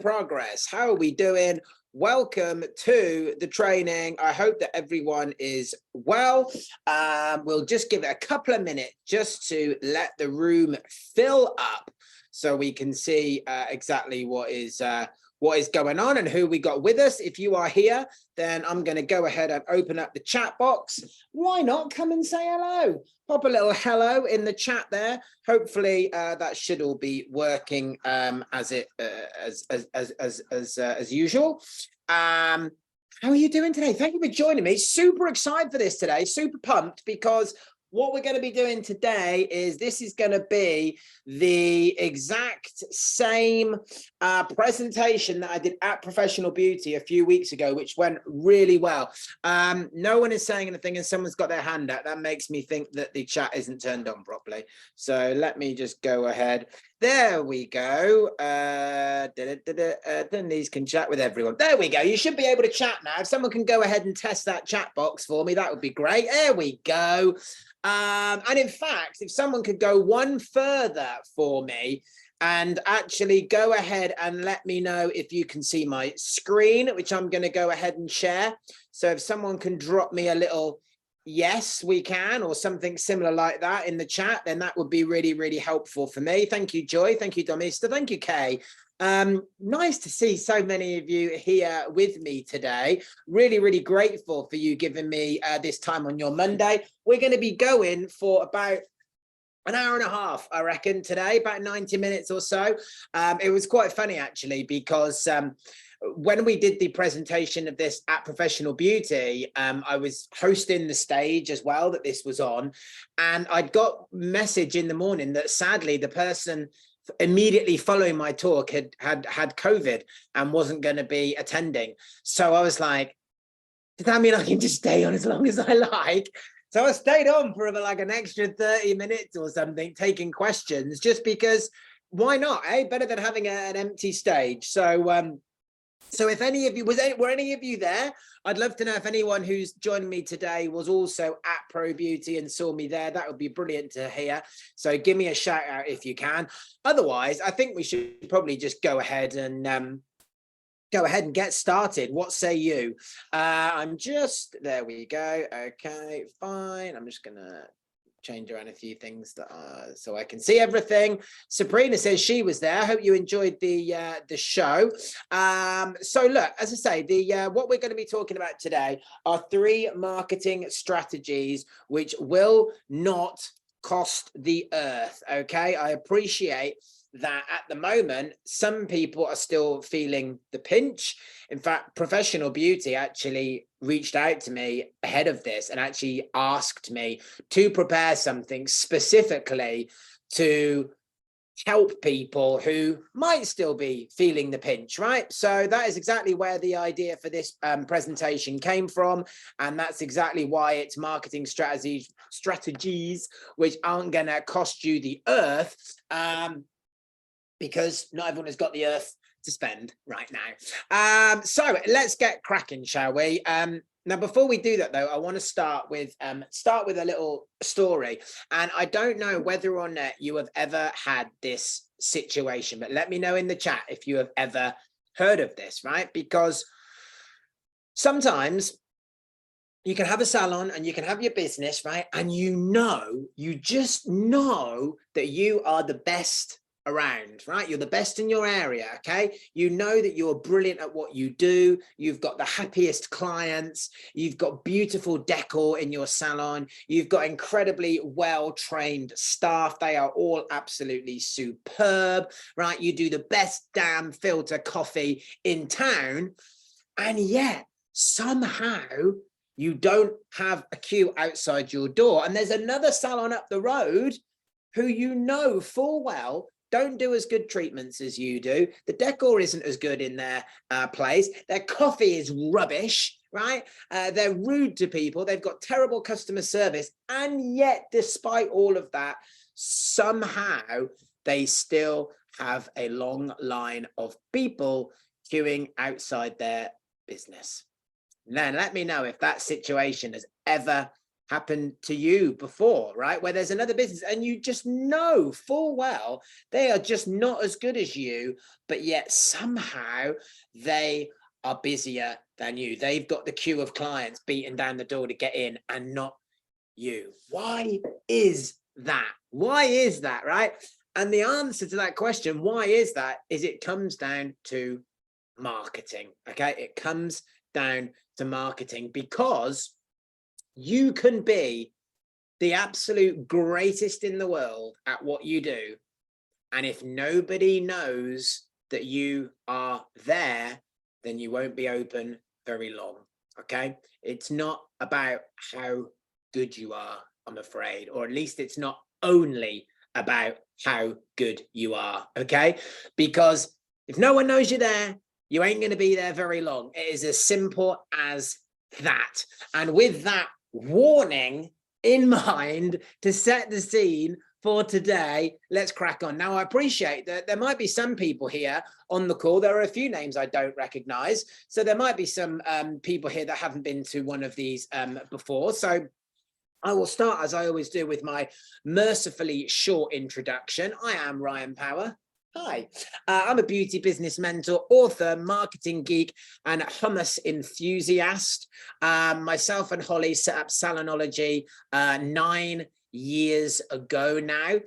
progress. How are we doing? Welcome to the training. I hope that everyone is well. We'll just give it a couple of minutes just to let the room fill up so we can see exactly what is going on and who we got with us. If you are here, then I'm going to go ahead and open up the chat box. Why not come and say hello? Pop a little hello in the chat there. Hopefully that should all be working as usual. How are you doing today? Thank you for joining me. Super excited for this today. Super pumped because what we're going to be doing today is this is going to be the exact same presentation that I did at Professional Beauty a few weeks ago, which went really well. No one is saying anything and someone's got their hand out. That makes me think that the chat isn't turned on properly. So let me just go ahead. There we go. Then these can chat with everyone. There we go. You should be able to chat now. If someone can go ahead and test that chat box for me, that would be great. There we go. And in fact, if someone could go one further for me and actually go ahead and let me know if you can see my screen, which I'm going to go ahead and share. So if someone can drop me a little yes, we can, or something similar like that in the chat, then that would be really, really helpful for me. Thank you, Joy. Thank you, Domista. Thank you, Kay. Nice to see so many of you here with me today. Really, really grateful for you giving me this time on your Monday. We're going to be going for about an hour and a half, I reckon, today, about 90 minutes or so. It was quite funny, actually, because when we did the presentation of this at Professional Beauty, I was hosting the stage as well that this was on. And I'd got message in the morning that sadly the person immediately following my talk had COVID and wasn't going to be attending. So I was like, does that mean I can just stay on as long as I like? So I stayed on for like an extra 30 minutes or something, taking questions, just because why not, eh? Better than having an empty stage. So if any of you, were any of you there? I'd love to know if anyone who's joining me today was also at Pro Beauty and saw me there. That would be brilliant to hear. So give me a shout out if you can. Otherwise, I think we should probably just go ahead and get started. What say you? There we go. Okay, fine. I'm just gonna change around a few things so I can see everything. Sabrina says she was there. I hope you enjoyed the show. So look, as I say, what we're going to be talking about today are 3 marketing strategies which will not cost the earth. Okay, I appreciate that at the moment some people are still feeling the pinch. In fact, Professional Beauty actually reached out to me ahead of this and actually asked me to prepare something specifically to help people who might still be feeling the pinch, right? So that is exactly where the idea for this presentation came from, and that's exactly why it's marketing strategies which aren't going to cost you the earth, because not everyone has got the earth to spend right now. So let's get cracking, shall we? Now, before we do that, though, I want to start with a little story. And I don't know whether or not you have ever had this situation, but let me know in the chat if you have ever heard of this, right? Because sometimes you can have a salon and you can have your business, right? And you just know that you are the best around, right? You're the best in your area, okay? You know that you're brilliant at what you do. You've got the happiest clients. You've got beautiful decor in your salon. You've got incredibly well-trained staff. They are all absolutely superb, right? You do the best damn filter coffee in town. And yet somehow you don't have a queue outside your door. And there's another salon up the road who you know full well don't do as good treatments as you do. The decor isn't as good in their place. Their coffee is rubbish, right? They're rude to people. They've got terrible customer service. And yet, despite all of that, somehow they still have a long line of people queuing outside their business. Then let me know if that situation has ever happened to you before, right? Where there's another business and you just know full well they are just not as good as you, but yet somehow they are busier than you. They've got the queue of clients beating down the door to get in and not you. Why is that? Why is that, right? And the answer to that question, why is that, is it comes down to marketing. Okay, it comes down to marketing, because you can be the absolute greatest in the world at what you do, and if nobody knows that you are there, then you won't be open very long. Okay, it's not about how good you are, I'm afraid, or at least it's not only about how good you are. Okay, because if no one knows you're there, you ain't going to be there very long. It is as simple as that. And with that warning in mind, to set the scene for today, let's crack on. Now, I appreciate that there might be some people here on the call. There are a few names I don't recognize. So there might be some people here that haven't been to one of these before. So I will start, as I always do, with my mercifully short introduction. I am Ryan Power. Hi, I'm a beauty business mentor, author, marketing geek, and hummus enthusiast. Myself and Holly set up Salonology 9 years ago now,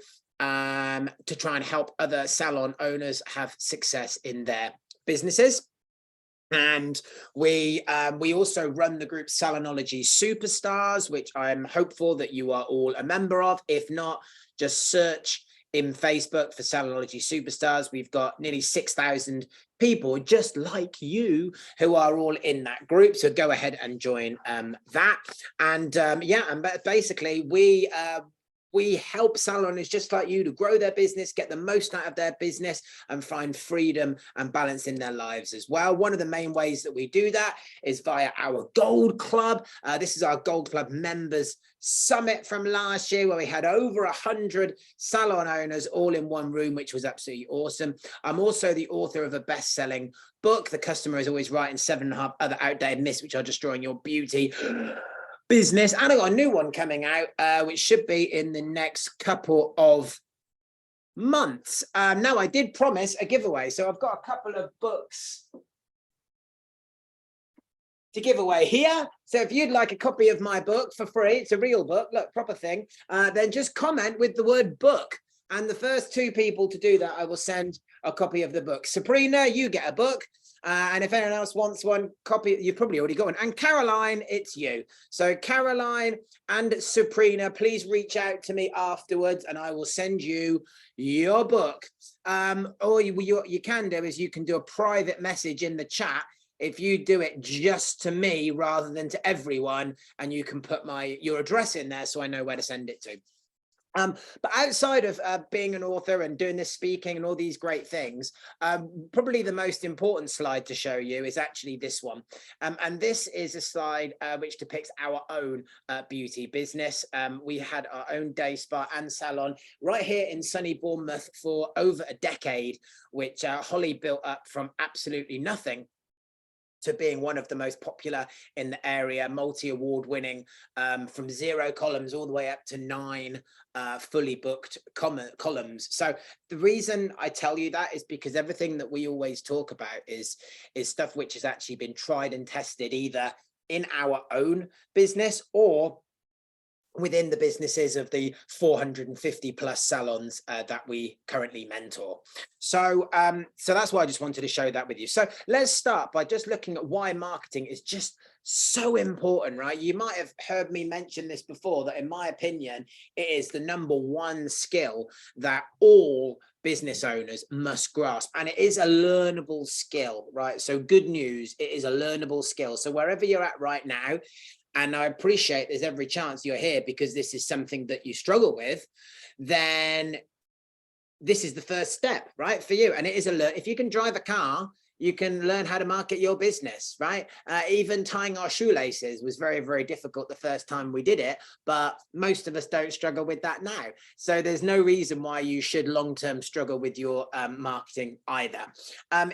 to try and help other salon owners have success in their businesses. And we also run the group Salonology Superstars, which I'm hopeful that you are all a member of. If not, just search in Facebook for Salonology Superstars. We've got nearly 6,000 people just like you who are all in that group. So go ahead and join that. And yeah, and basically we help salons just like you to grow their business, get the most out of their business, and find freedom and balance in their lives as well. One of the main ways that we do that is via our Gold Club. This is our Gold Club members summit from last year, where we had over 100 salon owners all in one room, which was absolutely awesome. I'm also the author of a best-selling book, The Customer Is Always Right, and 7.5 Other Outdated Myths Which Are Destroying Your Beauty Business. And I got a new one coming out, which should be in the next couple of months. Now, I did promise a giveaway, so I've got a couple of books to give away here. So if you'd like a copy of my book for free, it's a real book, look, proper thing, then just comment with the word book. And the first 2 people to do that, I will send a copy of the book. Sabrina, you get a book. And if anyone else wants one copy, you've probably already got one. And Caroline, it's you. So Caroline and Sabrina, please reach out to me afterwards and I will send you your book. Or you can do is you can do a private message in the chat. If you do it just to me rather than to everyone, and you can put your address in there so I know where to send it to. But outside of being an author and doing this speaking and all these great things, probably the most important slide to show you is actually this one. And this is a slide which depicts our own beauty business. We had our own day spa and salon right here in sunny Bournemouth for over a decade, which Holly built up from absolutely nothing to being one of the most popular in the area, multi-award winning, from 0 columns all the way up to 9 fully booked columns. So the reason I tell you that is because everything that we always talk about is stuff which has actually been tried and tested either in our own business or within the businesses of the 450 plus salons that we currently mentor. So so that's why I just wanted to show that with you. So let's start by just looking at why marketing is just so important, right? You might have heard me mention this before, that in my opinion, it is the #1 skill that all business owners must grasp, and it is a learnable skill, right? So good news, it is a learnable skill. So wherever you're at right now, and I appreciate there's every chance you're here because this is something that you struggle with, then this is the first step, right, for you. And it is if you can drive a car, you can learn how to market your business, right? Even tying our shoelaces was very, very difficult the first time we did it, but most of us don't struggle with that now. So there's no reason why you should long-term struggle with your marketing either.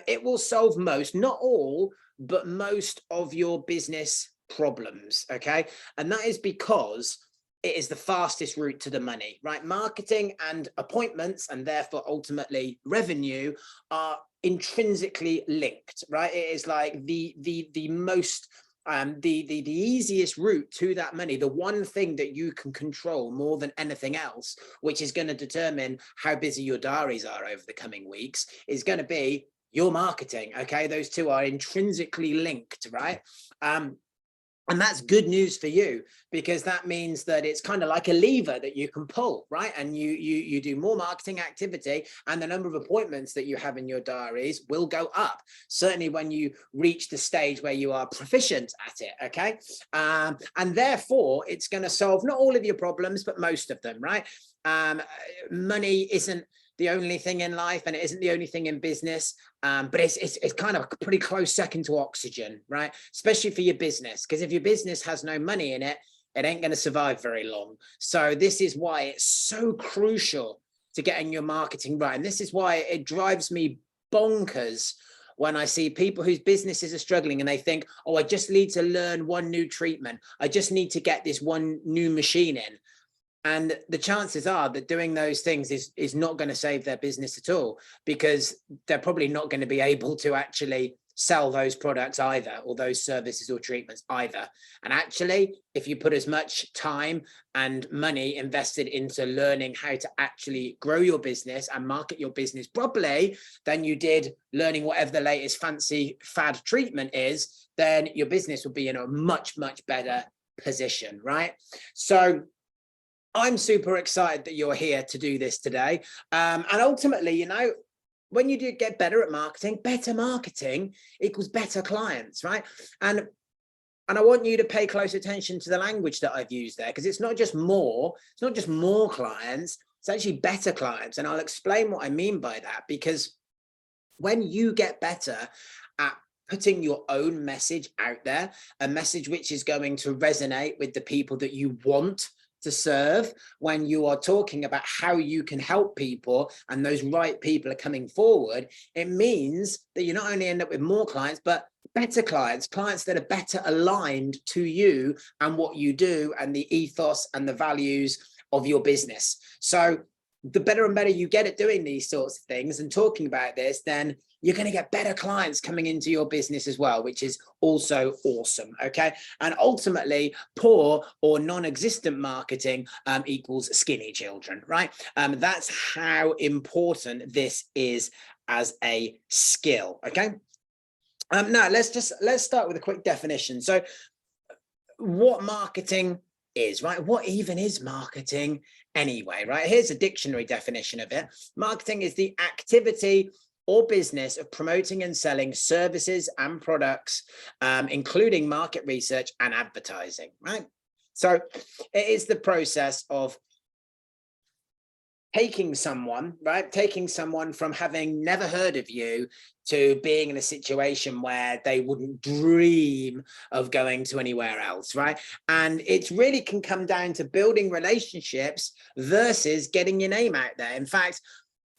It will solve most, not all, but most of your business problems, okay? And that is because it is the fastest route to the money, right? Marketing and appointments, and therefore ultimately revenue, are intrinsically linked, right? It is like the most the easiest route to that money, the one thing that you can control more than anything else, which is going to determine how busy your diaries are over the coming weeks, is going to be your marketing. Okay, those two are intrinsically linked, right? And that's good news for you, because that means that it's kind of like a lever that you can pull, right? And you do more marketing activity, and the number of appointments that you have in your diaries will go up, certainly when you reach the stage where you are proficient at it, okay? And therefore, it's going to solve not all of your problems, but most of them, right? Money isn't the only thing in life, and it isn't the only thing in business, but it's kind of a pretty close second to oxygen, right? Especially for your business, because if your business has no money in it, it ain't going to survive very long. So this is why it's so crucial to getting your marketing right, and this is why it drives me bonkers when I see people whose businesses are struggling and they think, oh, I just need to learn one new treatment, I just need to get this one new machine in. And the chances are that doing those things is not going to save their business at all, because they're probably not going to be able to actually sell those products either, or those services or treatments either. And actually, if you put as much time and money invested into learning how to actually grow your business and market your business properly than you did learning whatever the latest fancy fad treatment is, then your business will be in a much, much better position, right? So I'm super excited that you're here to do this today. And ultimately, you know, when you do get better at marketing, better marketing equals better clients, right? And I want you to pay close attention to the language that I've used there, because it's not just more clients, it's actually better clients. And I'll explain what I mean by that, because when you get better at putting your own message out there, a message which is going to resonate with the people that you want to serve, when you are talking about how you can help people and those right people are coming forward, it means that you not only end up with more clients, but better clients, clients that are better aligned to you and what you do and the ethos and the values of your business. So the better and better you get at doing these sorts of things and talking about this, then you're going to get better clients coming into your business as well, which is also awesome. Okay. And ultimately, poor or non-existent marketing equals skinny children, right? That's how important this is as a skill. Okay. Now let's start with a quick definition. So what marketing is, right? What even is marketing anyway, right? Here's a dictionary definition of it. Marketing is the activity or business of promoting and selling services and products, including market research and advertising, right? So it is the process of taking someone from having never heard of you to being in a situation where they wouldn't dream of going to anywhere else, right? And it really can come down to building relationships versus getting your name out there. In fact,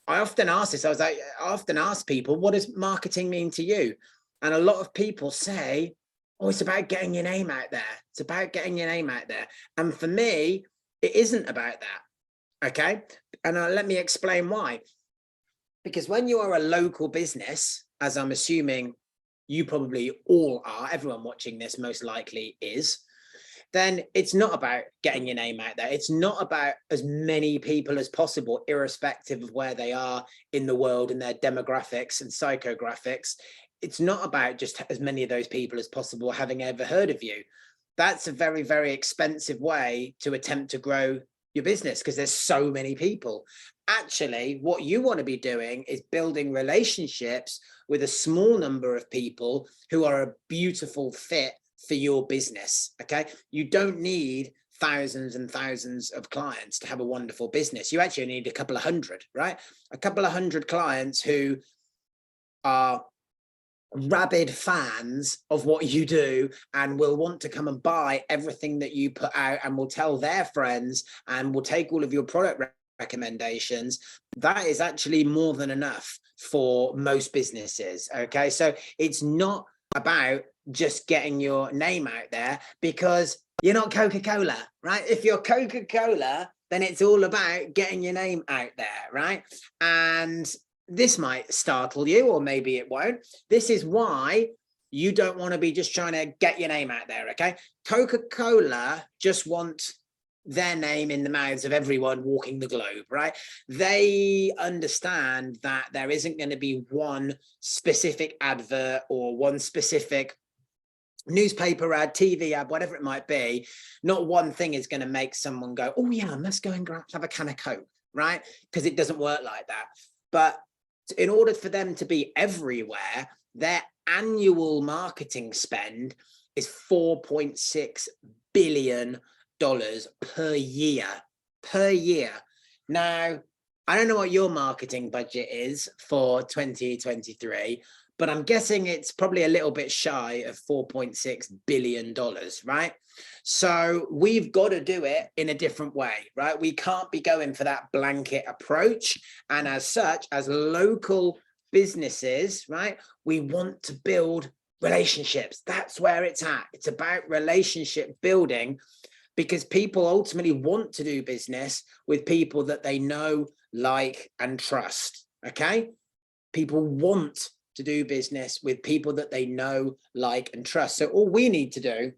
I often ask this, I often ask people, what does marketing mean to you? And a lot of people say, oh, it's about getting your name out there. It's about getting your name out there. And for me, it isn't about that. Okay. And let me explain why. Because when you are a local business, as I'm assuming you probably all are, everyone watching this most likely is, then it's not about getting your name out there. It's not about as many people as possible, irrespective of where they are in the world and their demographics and psychographics. It's not about just as many of those people as possible having ever heard of you. That's a very, very expensive way to attempt to grow your business, because there's so many people. Actually, what you want to be doing is building relationships with a small number of people who are a beautiful fit for your business. Okay. You don't need thousands and thousands of clients to have a wonderful business. You actually need a couple of hundred, right? A couple of hundred clients who are rabid fans of what you do and will want to come and buy everything that you put out and will tell their friends and will take all of your product recommendations. That is actually more than enough for most businesses. Okay. So it's not about just getting your name out there, because You're not Coca-Cola, right? If you're Coca-Cola, then it's all about getting your name out there, right? And this might startle you, or maybe it won't. This is why you don't want to be just trying to get your name out there, okay? Coca-Cola just want their name in the mouths of everyone walking the globe, right? They understand that there isn't going to be one specific advert or one specific newspaper ad, TV ad, whatever it might be. Not one thing is going to make someone go, oh yeah, I must go and have a can of Coke, right? Because it doesn't work like that. But in order for them to be everywhere, their annual marketing spend is $4.6 billion per year. Now, I don't know what your marketing budget is for 2023, but I'm guessing it's probably a little bit shy of $4.6 billion, right? So we've got to do it in a different way, right? We can't be going for that blanket approach. And as such, as local businesses, right, we want to build relationships. That's where it's at. It's about relationship building, because people ultimately want to do business with people that they know, like, and trust, okay? People want to do business with people that they know, like, and trust. So all we need to do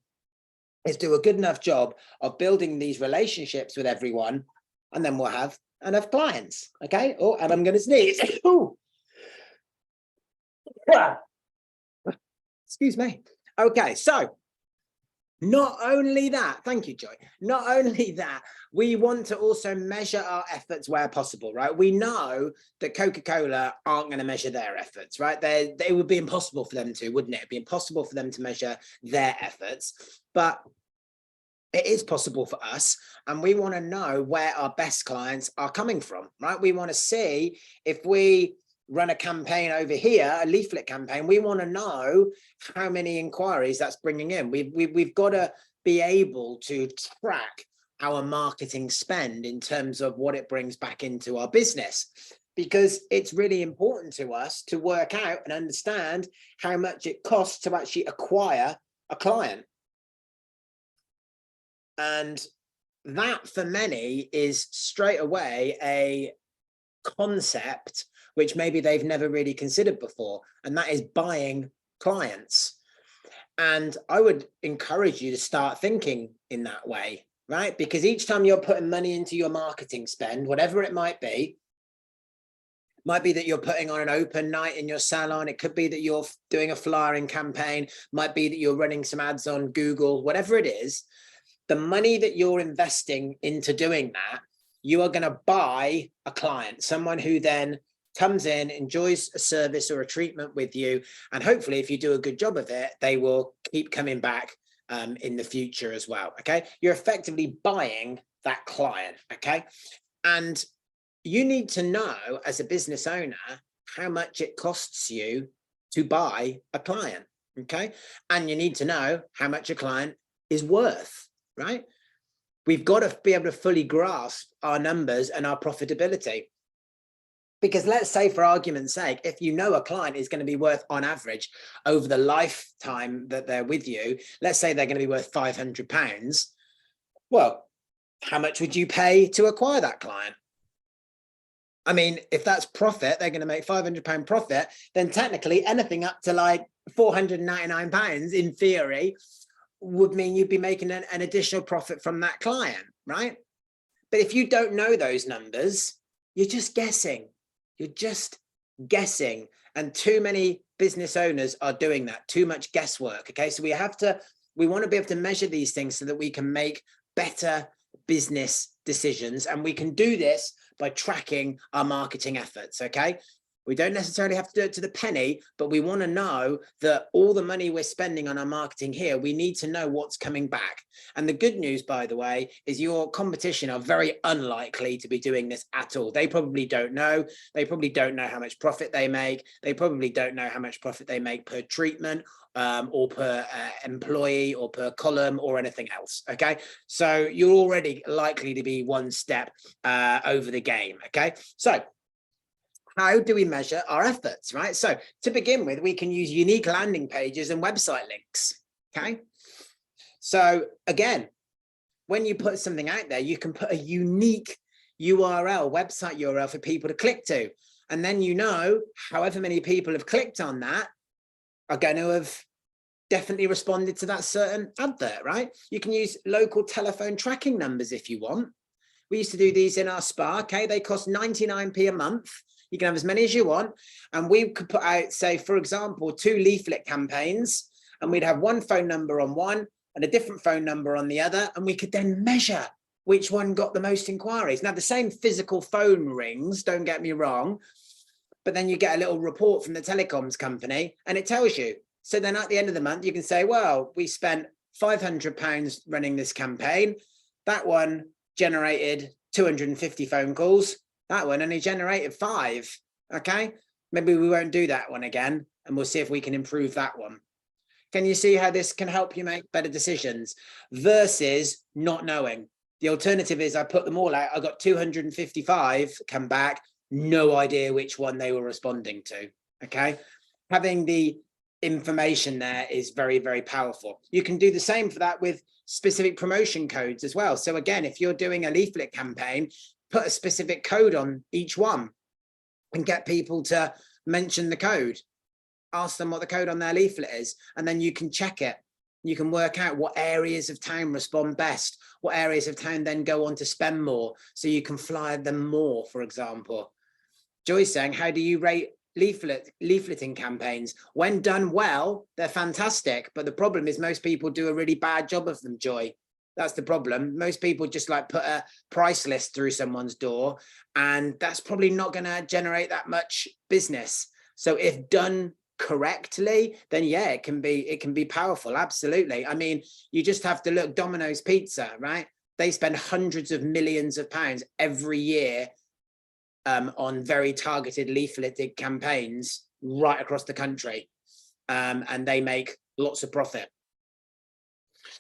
is do a good enough job of building these relationships with everyone, and then we'll have enough clients, okay? Oh, and I'm going to sneeze. Excuse me. Okay, so not only that, thank you, Joy. Not only that, we want to also measure our efforts where possible, right? We know that Coca-Cola aren't going to measure their efforts, right? They would be impossible for them to, wouldn't it? It'd be impossible for them to measure their efforts, but it is possible for us. And we want to know where our best clients are coming from, right? We want to see if we run a campaign over here, a leaflet campaign, we want to know how many inquiries that's bringing in. We've got to be able to track our marketing spend in terms of what it brings back into our business, because it's really important to us to work out and understand how much it costs to actually acquire a client. And that for many is straight away a concept which maybe they've never really considered before, and that is buying clients. And I would encourage you to start thinking in that way, right? Because each time you're putting money into your marketing spend, whatever it might be that you're putting on an open night in your salon, it could be that you're doing a flyering campaign, might be that you're running some ads on Google, whatever it is, the money that you're investing into doing that, you are going to buy a client, someone who then comes in, enjoys a service or a treatment with you, and hopefully if you do a good job of it, they will keep coming back in the future as well, okay? You're effectively buying that client, okay? And you need to know as a business owner how much it costs you to buy a client, okay? And you need to know how much a client is worth, right? We've got to be able to fully grasp our numbers and our profitability. Because let's say, for argument's sake, if you know a client is going to be worth, on average, over the lifetime that they're with you, let's say they're going to be worth £500. Well, how much would you pay to acquire that client? I mean, if that's profit, they're going to make £500 profit, then technically anything up to like £499 in theory would mean you'd be making an additional profit from that client, right? But if you don't know those numbers, you're just guessing. You're just guessing. And too many business owners are doing that, too much guesswork. Okay, so we want to be able to measure these things so that we can make better business decisions. And we can do this by tracking our marketing efforts. Okay, we don't necessarily have to do it to the penny, but we want to know that all the money we're spending on our marketing here, we need to know what's coming back. And the good news, by the way, is your competition are very unlikely to be doing this at all. They probably don't know. They probably don't know how much profit they make. They probably don't know how much profit they make per treatment or per employee or per column or anything else. Okay, so you're already likely to be one step over the game. Okay, so how do we measure our efforts, right? So to begin with, we can use unique landing pages and website links, okay? So again, when you put something out there, you can put a unique URL, website URL for people to click to. And then, you know, however many people have clicked on that are going to have definitely responded to that certain advert, right? You can use local telephone tracking numbers if you want. We used to do these in our spa. Okay, they cost 99p a month. You can have as many as you want. And we could put out, say, for example, 2 leaflet campaigns, and we'd have one phone number on one and a different phone number on the other. And we could then measure which one got the most inquiries. Now, the same physical phone rings, don't get me wrong, but then you get a little report from the telecoms company and it tells you. So then at the end of the month, you can say, well, we spent £500 running this campaign. That one generated 250 phone calls. That one only generated 5. Okay, maybe we won't do that one again, and we'll see if we can improve that one. Can you see how this can help you make better decisions versus not knowing? The alternative is I put them all out. I got 255 come back, no idea which one they were responding to. Okay, having the information there is very, very powerful. You can do the same for that with specific promotion codes as well. So again, if you're doing a leaflet campaign, put a specific code on each one and get people to mention the code. Ask them what the code on their leaflet is, and then you can check it. You can work out what areas of town respond best, what areas of town then go on to spend more, so you can fly them more, for example. Joy's saying, how do you rate leafleting campaigns? When done well, they're fantastic, but the problem is most people do a really bad job of them, Joy. That's the problem. Most people just like put a price list through someone's door, and that's probably not going to generate that much business. So if done correctly, then yeah, it can be powerful. Absolutely. I mean, you just have to look. Domino's Pizza, right? They spend hundreds of millions of pounds every year on very targeted leafleted campaigns right across the country, and they make lots of profit.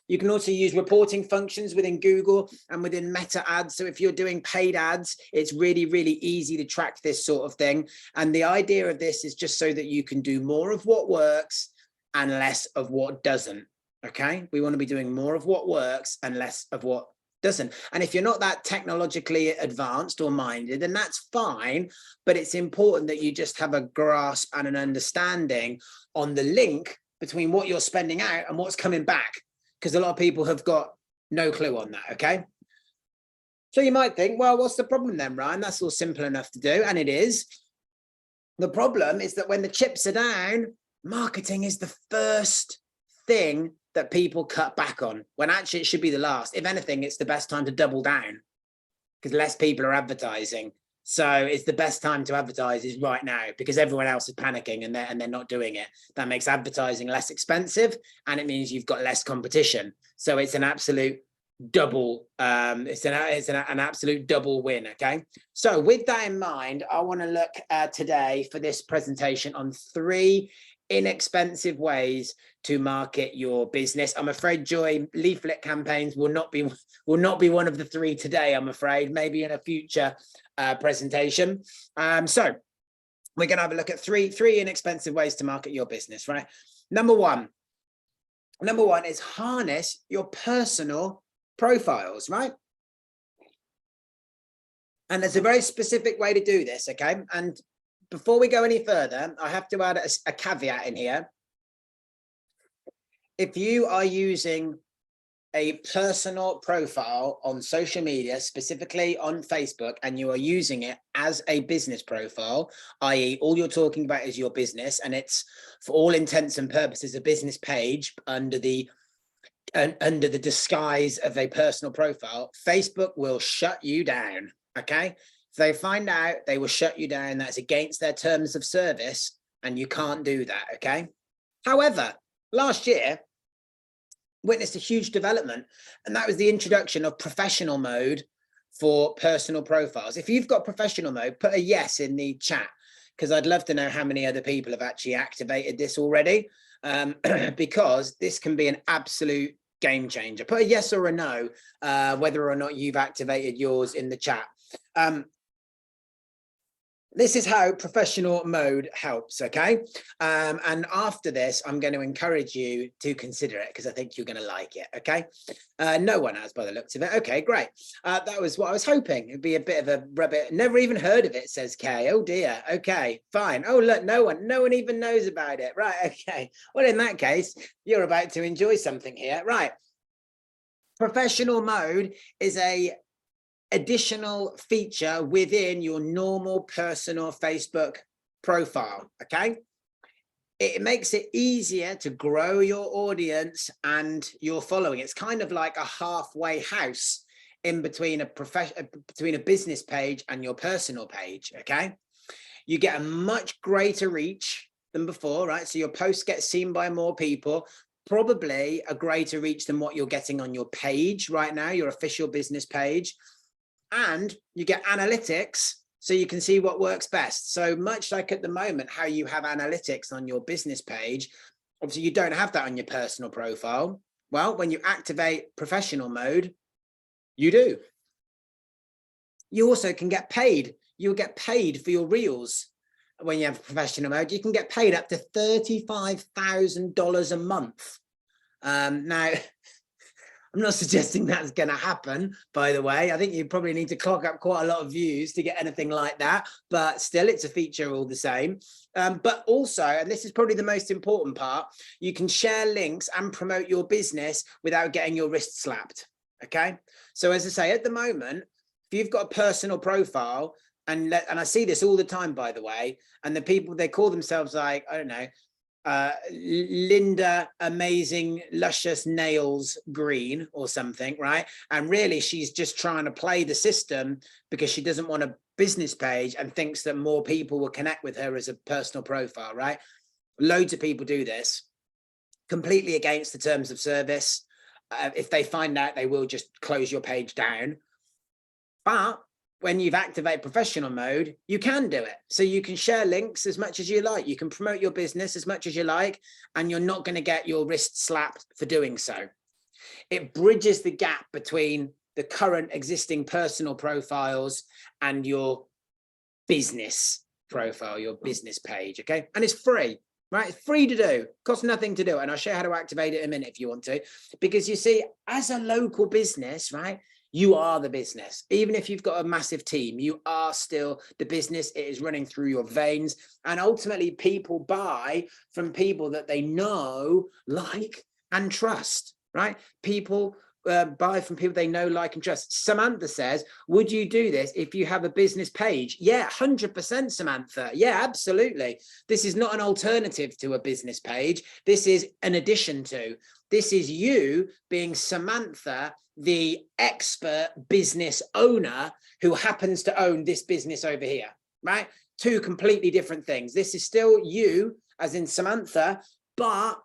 You can also use reporting functions within Google and within Meta ads. So if you're doing paid ads, it's really, really easy to track this sort of thing. And the idea of this is just so that you can do more of what works and less of what doesn't. Okay, we want to be doing more of what works and less of what doesn't. And if you're not that technologically advanced or minded, then that's fine. But it's important that you just have a grasp and an understanding on the link between what you're spending out and what's coming back, because a lot of people have got no clue on that. Okay, so you might think, well, what's the problem then, Ryan? That's all simple enough to do, and it is. The problem is that when the chips are down, marketing is the first thing that people cut back on, when actually it should be the last. If anything, it's the best time to double down because less people are advertising. So it's the best time to advertise is right now, because everyone else is panicking and they're not doing it. That makes advertising less expensive, and it means you've got less competition. So it's an absolute double. It's an absolute double win. Okay. So with that in mind, I want to look today for this presentation on 3 inexpensive ways to market your business. I'm afraid, Joy, leaflet campaigns will not be one of the 3 today. I'm afraid, maybe in a future presentation. So we're going to have a look at three inexpensive ways to market your business. Right. Number one is harness your personal profiles. Right. And there's a very specific way to do this. Okay. And before we go any further, I have to add a caveat in here. If you are using a personal profile on social media, specifically on Facebook, and you are using it as a business profile, i.e. all you're talking about is your business, and it's for all intents and purposes a business page under the disguise of a personal profile, Facebook will shut you down. Okay. If they find out, they will shut you down. That's against their terms of service, and you can't do that. Okay. However, last year witnessed a huge development, and that was the introduction of professional mode for personal profiles. If you've got professional mode, put a yes in the chat, because I'd love to know how many other people have actually activated this already, because this can be an absolute game changer. Put a yes or a no, whether or not you've activated yours in the chat. This is how professional mode helps, okay? And after this, I'm going to encourage you to consider it because I think you're going to like it, okay? No one has by the looks of it. Okay, great. That was what I was hoping. It'd be a bit of a rabbit. Never even heard of it, says Kay. Oh dear. Okay, fine. Oh, look, no one even knows about it. Right, okay. Well, in that case, you're about to enjoy something here. Right. Professional mode is a additional feature within your normal personal Facebook profile, okay? It makes it easier to grow your audience and your following. It's kind of like a halfway house in between between a business page and your personal page, okay? You get a much greater reach than before, right? So your posts get seen by more people, probably a greater reach than what you're getting on your page right now, your official business page. And you get analytics so you can see what works best. So much like at the moment, how you have analytics on your business page, obviously you don't have that on your personal profile. Well, when you activate professional mode, you do. You also can get paid. You'll get paid for your reels when you have professional mode. You can get paid up to $35,000 a month. Now, I'm not suggesting that's going to happen, by the way. I think you probably need to clock up quite a lot of views to get anything like that, but still it's a feature all the same. But also, and this is probably the most important part, you can share links and promote your business without getting your wrist slapped, okay? So as I say, at the moment, if you've got a personal profile, and I see this all the time, by the way, and the people, they call themselves like, I don't know, Linda Amazing Luscious Nails Green or something, right? And really she's just trying to play the system because she doesn't want a business page and thinks that more people will connect with her as a personal profile, right? Loads of people do this completely against the terms of service. If they find out, they will just close your page down. But when you've activated professional mode, you can do it. So you can share links as much as you like. You can promote your business as much as you like, and you're not going to get your wrist slapped for doing so. It bridges the gap between the current existing personal profiles and your business profile, your business page, okay? And it's free, right? It's free to do, costs nothing to do. And I'll show you how to activate it in a minute if you want to. Because you see, as a local business, right, you are the business. Even if you've got a massive team, you are still the business. It is running through your veins. And ultimately, people buy from people that they know, like, and trust, right? People buy from people they know, like, and trust. Samantha says, would you do this if you have a business page? Yeah, 100%, Samantha. Yeah, absolutely. This is not an alternative to a business page. This is an addition to. This is you being Samantha, the expert business owner who happens to own this business over here, right? Two completely different things. This is still you, as in Samantha, but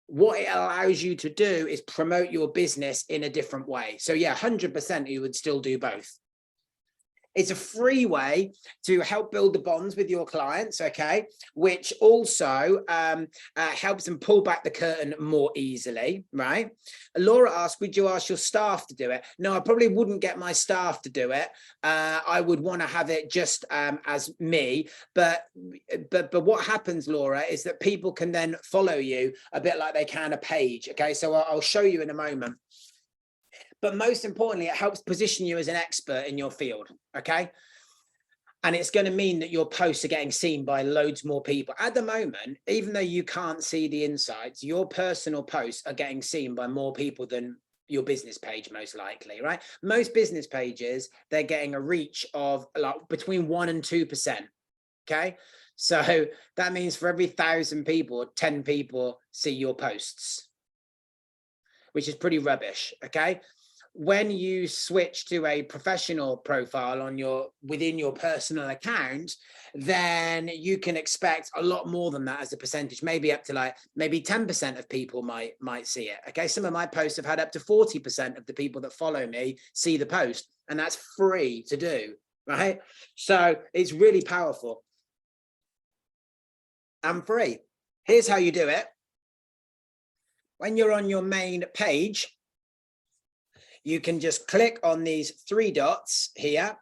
what it allows you to do is promote your business in a different way. So yeah, 100% you would still do both. It's a free way to help build the bonds with your clients, okay, which also helps them pull back the curtain more easily, right? Laura asked, would you ask your staff to do it? No, I probably wouldn't get my staff to do it. I would want to have it just as me. But what happens, Laura, is that people can then follow you a bit like they can a page, okay? So I'll show you in a moment. But most importantly, it helps position you as an expert in your field, okay? And it's going to mean that your posts are getting seen by loads more people. At the moment, even though you can't see the insights, your personal posts are getting seen by more people than your business page, most likely, right? Most business pages, they're getting a reach of like between 1% and 2%, okay? So that means for every 1,000 people, 10 people see your posts, which is pretty rubbish, okay? When you switch to a professional profile on within your personal account, then you can expect a lot more than that as a percentage, maybe up to like maybe 10% of people might see it. Okay, some of my posts have had up to 40% of the people that follow me see the post, and that's free to do, right? So it's really powerful and free. Here's how you do it. When you're on your main page, you can just click on these 3 dots here,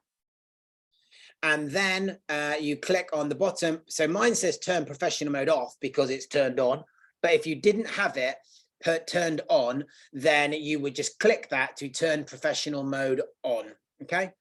And then you click on the bottom. So mine says turn professional mode off because it's turned on. But if you didn't have it turned on, then you would just click that to turn professional mode on. Okay.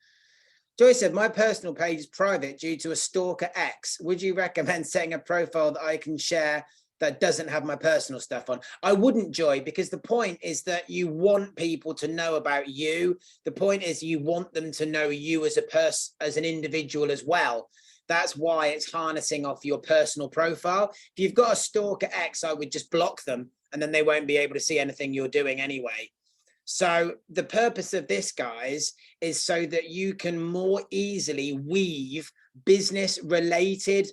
Joyce said, my personal page is private due to a stalker X. Would you recommend setting a profile that I can share that doesn't have my personal stuff on? I wouldn't, Joy, because the point is that you want people to know about you. The point is you want them to know you as a person, as an individual as well. That's why it's harnessing off your personal profile. If you've got a stalker X, I would just block them and then they won't be able to see anything you're doing anyway. So the purpose of this, guys, is so that you can more easily weave business-related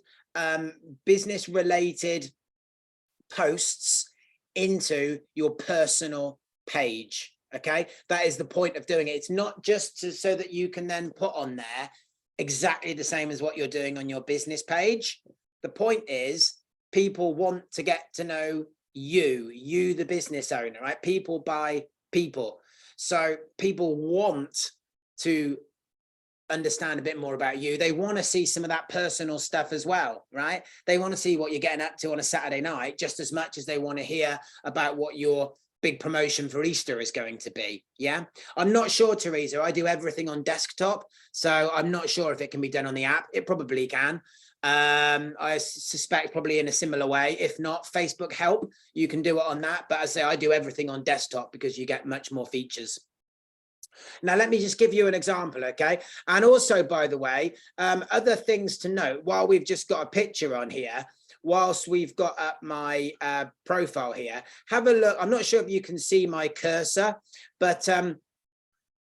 posts into your personal page. Okay, that is the point of doing it. It's not just so that you can then put on there exactly the same as what you're doing on your business page. The point is people want to get to know you, the business owner, right? People buy people. So people want to understand a bit more about you. They want to see some of that personal stuff as well, right? They want to see what you're getting up to on a Saturday night just as much as they want to hear about what your big promotion for Easter is going to be. Yeah, I'm not sure, Teresa. I do everything on desktop, so I'm not sure if it can be done on the app. It probably can. I suspect probably in a similar way. If not, Facebook help, you can do it on that. But as I say, I do everything on desktop because you get much more features. Now, let me just give you an example, okay? And also, by the way, other things to note while we've just got a picture on here, whilst we've got up my profile here, have a look. I'm not sure if you can see my cursor, but have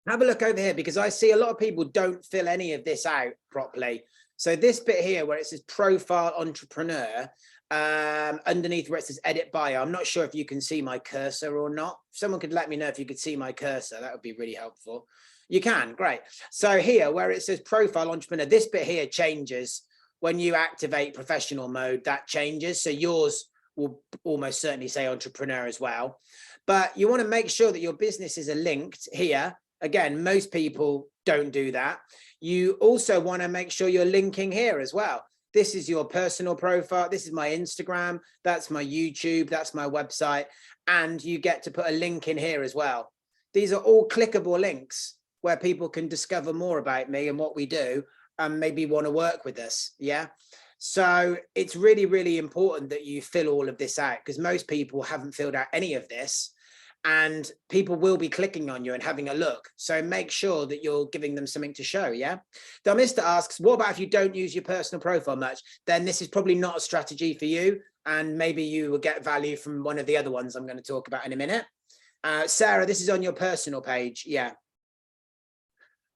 a look over here because I see a lot of people don't fill any of this out properly. So this bit here where it says profile entrepreneur, underneath where it says edit bio, I'm not sure if you can see my cursor or not. If someone could let me know if you could see my cursor, that would be really helpful. You can, great. So here where it says profile entrepreneur, this bit here changes when you activate professional mode, that changes. So yours will almost certainly say entrepreneur as well. But you want to make sure that your businesses are linked here. Again, most people don't do that. You also want to make sure you're linking here as well. This is your personal profile. This is my Instagram. That's my YouTube. That's my website. And you get to put a link in here as well. These are all clickable links where people can discover more about me and what we do and maybe want to work with us. Yeah. So it's really, really important that you fill all of this out because most people haven't filled out any of this. And people will be clicking on you and having a look. So make sure that you're giving them something to show, yeah? Domista asks, what about if you don't use your personal profile much? Then this is probably not a strategy for you. And maybe you will get value from one of the other ones I'm going to talk about in a minute. Sarah, this is on your personal page, yeah.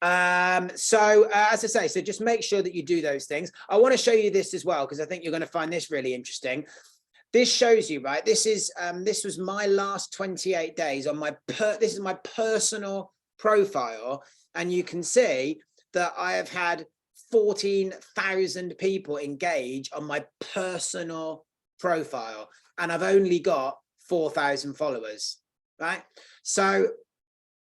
As I say, so just make sure that you do those things. I want to show you this as well, because I think you're going to find this really interesting. This shows you, right? This was my last 28 days on my this is my personal profile, and you can see that I have had 14,000 people engage on my personal profile, and I've only got 4,000 followers, right? So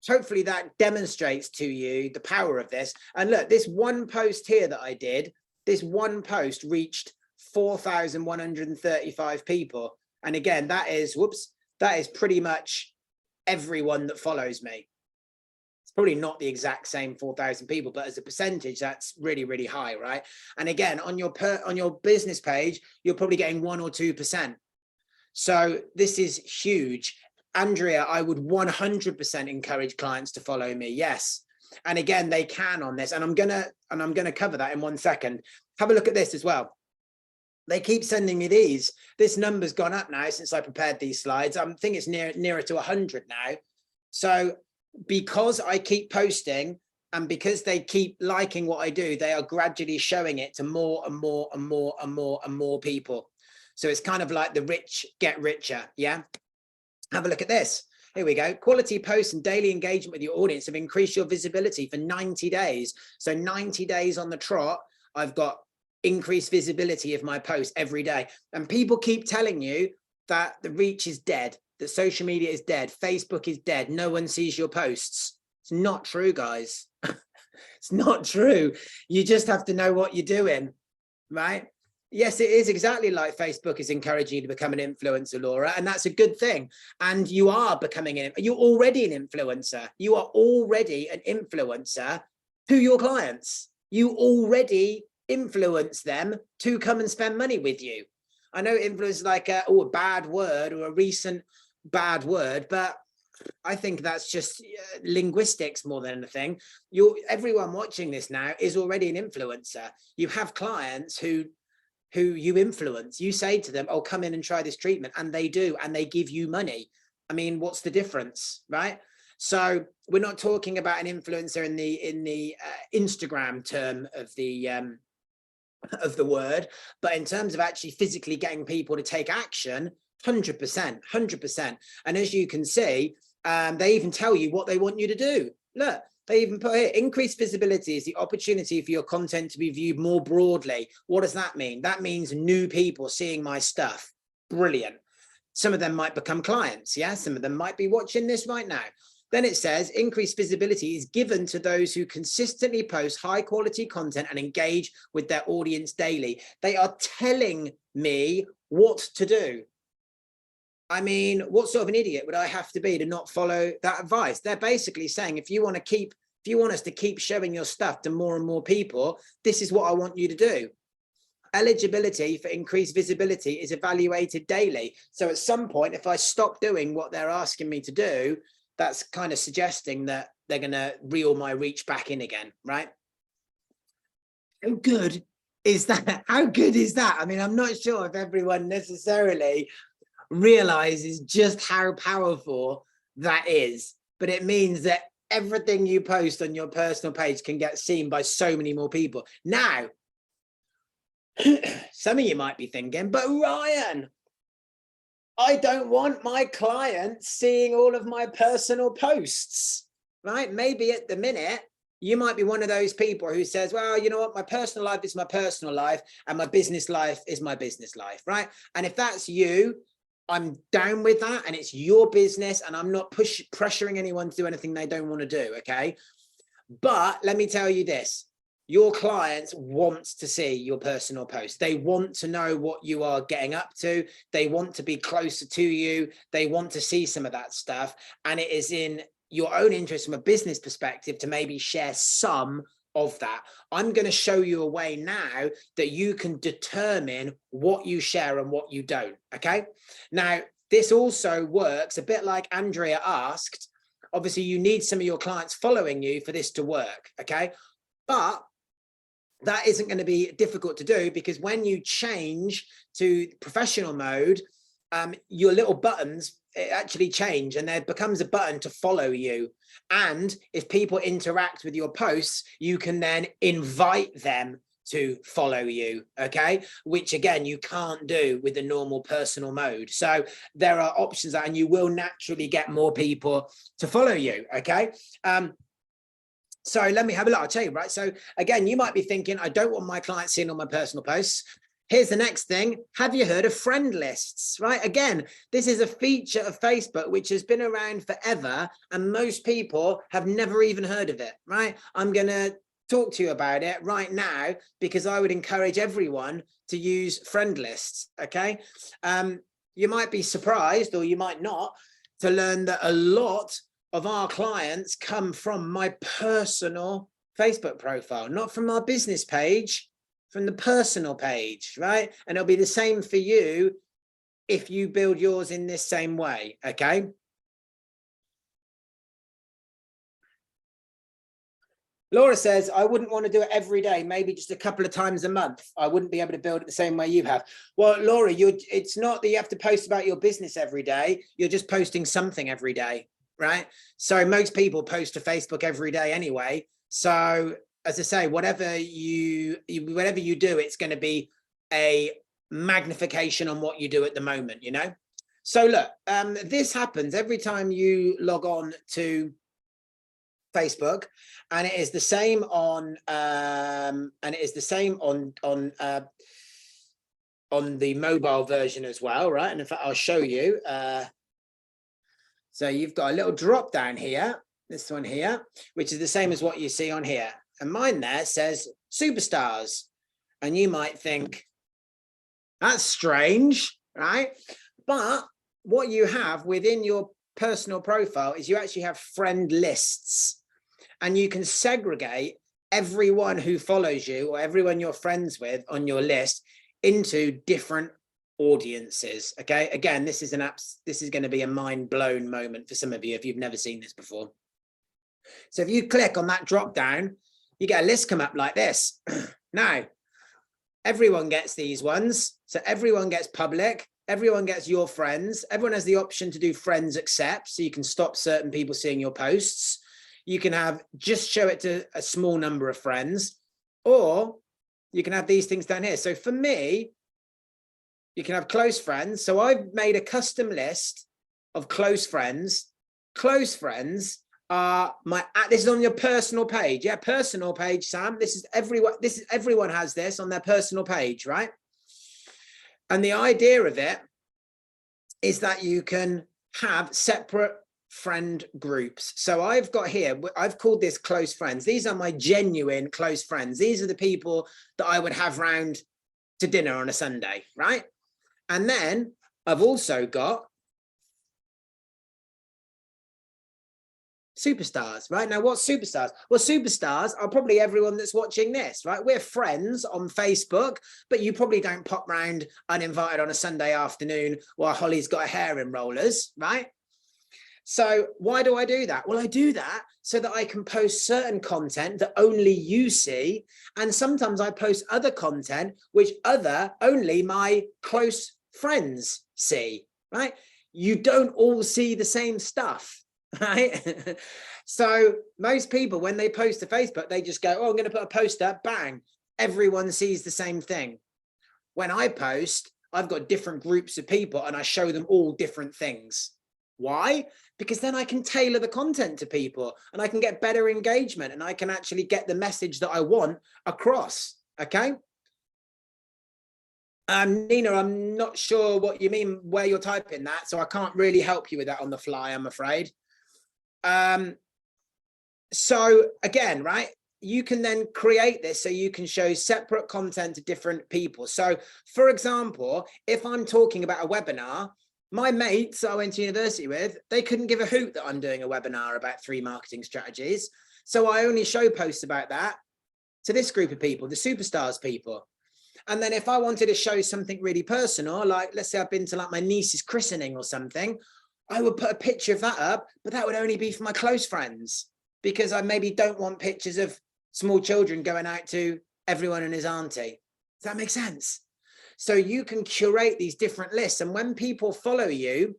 hopefully that demonstrates to you the power of this. And look, this one post here that I did, this one post reached 4,135 people. And again, that is, that is pretty much everyone that follows me. It's probably not the exact same 4,000 people, but as a percentage, that's really, really high, right? And again, on your business page, you're probably getting 1 or 2%. So this is huge. Andrea, I would 100% encourage clients to follow me. Yes. And again, they can on this. And I'm gonna cover that in 1 second. Have a look at this as well. They keep sending me these. This number's gone up now since I prepared these slides. I think it's nearer to 100 now. So because I keep posting and because they keep liking what I do, they are gradually showing it to more and more and more and more and more people. So it's kind of like the rich get richer. Yeah. Have a look at this. Here we go. Quality posts and daily engagement with your audience have increased your visibility for 90 days. So 90 days on the trot, I've got increased visibility of my posts every day. And people keep telling you that the reach is dead, that social media is dead, Facebook is dead, no one sees your posts. It's not true, guys. It's not true. You just have to know what you're doing, right? Yes, it is exactly like Facebook is encouraging you to become an influencer, Laura, and that's a good thing. And you are you're already an influencer. You are already an influencer to your clients. You already influence them to come and spend money with you. I know influence is like a bad word or a recent bad word, but I think that's just linguistics more than anything. Everyone watching this now is already an influencer. You have clients who you influence. You say to them, oh, come in and try this treatment, and they do, and they give you money. I mean, what's the difference, right? So we're not talking about an influencer in the Instagram term of the word, but in terms of actually physically getting people to take action, 100%, 100%. And as you can see, they even tell you what they want you to do. Look, they even put here, increased visibility is the opportunity for your content to be viewed more broadly. What does that mean? That means new people seeing my stuff. Brilliant. Some of them might become clients. Yeah, some of them might be watching this right now. Then it says increased visibility is given to those who consistently post high quality content and engage with their audience daily. They are telling me what to do. I mean, what sort of an idiot would I have to be to not follow that advice? They're basically saying, if you want us to keep showing your stuff to more and more people, this is what I want you to do. Eligibility for increased visibility is evaluated daily. So at some point, if I stop doing what they're asking me to do, that's kind of suggesting that they're going to reel my reach back in again, right? How good is that? How good is that? I mean, I'm not sure if everyone necessarily realizes just how powerful that is, but it means that everything you post on your personal page can get seen by so many more people. Now, some of you might be thinking, but Ryan, I don't want my clients seeing all of my personal posts, right? Maybe at the minute, you might be one of those people who says, well, you know what, my personal life is my personal life and my business life is my business life, right? And if that's you, I'm down with that, and it's your business, and I'm not pressuring anyone to do anything they don't want to do, okay? But let me tell you this, your clients want to see your personal posts. They want to know what you are getting up to. They want to be closer to you. They want to see some of that stuff, and it is in your own interest from a business perspective to maybe share some of that. I'm going to show you a way now that you can determine what you share and what you don't. Okay. Now, this also works a bit like Andrea asked. Obviously, you need some of your clients following you for this to work. Okay. But that isn't going to be difficult to do, because when you change to professional mode, your little buttons actually change, and there becomes a button to follow you. And if people interact with your posts, you can then invite them to follow you, okay? Which again, you can't do with the normal personal mode. So there are options, and you will naturally get more people to follow you, okay? So let me have a look. I'll tell you, right? So again, you might be thinking, I don't want my clients seeing all my personal posts. Here's the next thing. Have you heard of friend lists, right? Again, this is a feature of Facebook which has been around forever, and most people have never even heard of it, right? I'm going to talk to you about it right now, because I would encourage everyone to use friend lists, okay? You might be surprised, or you might not, to learn that a lot of our clients come from my personal Facebook profile, not from our business page, from the personal page, right? And it'll be the same for you if you build yours in this same way, okay? Laura says, I wouldn't want to do it every day, maybe just a couple of times a month. I wouldn't be able to build it the same way you have. Well, Laura, it's not that you have to post about your business every day. You're just posting something every day, right? So most people post to Facebook every day anyway. So as I say, whatever you do, it's going to be a magnification on what you do at the moment, you know? So look, this happens every time you log on to Facebook, and it is the same on on the mobile version as well, right? And in fact, I'll show you. So you've got a little drop down here, this one here, which is the same as what you see on here. and mine there says superstars. And you might think, that's strange, right? But what you have within your personal profile is you actually have friend lists, and you can segregate everyone who follows you or everyone you're friends with on your list into different audiences. Okay, again, this is going to be a mind-blown moment for some of you if you've never seen this before. So if you click on that drop down, you get a list come up like this. Now, everyone gets these ones. So everyone gets public, everyone gets your friends, everyone has the option to do friends accept, so you can stop certain people seeing your posts. You can have just show it to a small number of friends, or you can have these things down here. So for me, you can have close friends. So I've made a custom list of close friends. Close friends are this is on your personal page. Yeah, personal page, Sam. This is everyone has this on their personal page, right? And the idea of it is that you can have separate friend groups. So I've got here, I've called this close friends. These are my genuine close friends. These are the people that I would have round to dinner on a Sunday, right? And then I've also got superstars, right? Now, what's superstars? Well, superstars are probably everyone that's watching this, right? We're friends on Facebook, but you probably don't pop round uninvited on a Sunday afternoon while Holly's got her hair in rollers, right? So why do I do that? Well, I do that so that I can post certain content that only you see. And sometimes I post other content which only my close friends see, right? You don't all see the same stuff. Right? So most people, when they post to Facebook, they just go, oh, I'm going to put a post up, bang, everyone sees the same thing. When I post, I've got different groups of people and I show them all different things. Why? Because then I can tailor the content to people and I can get better engagement and I can actually get the message that I want across. Okay. Nina, I'm not sure what you mean where you're typing that, so I can't really help you with that on the fly, I'm afraid. So again, right, you can then create this so you can show separate content to different people. So for example, if I'm talking about a webinar, my mates I went to university with, they couldn't give a hoot that I'm doing a webinar about 3 marketing strategies. So I only show posts about that to this group of people, the superstars people. And then if I wanted to show something really personal, like let's say I've been to like my niece's christening or something, I would put a picture of that up, but that would only be for my close friends because I maybe don't want pictures of small children going out to everyone and his auntie. Does that make sense? So you can curate these different lists. And when people follow you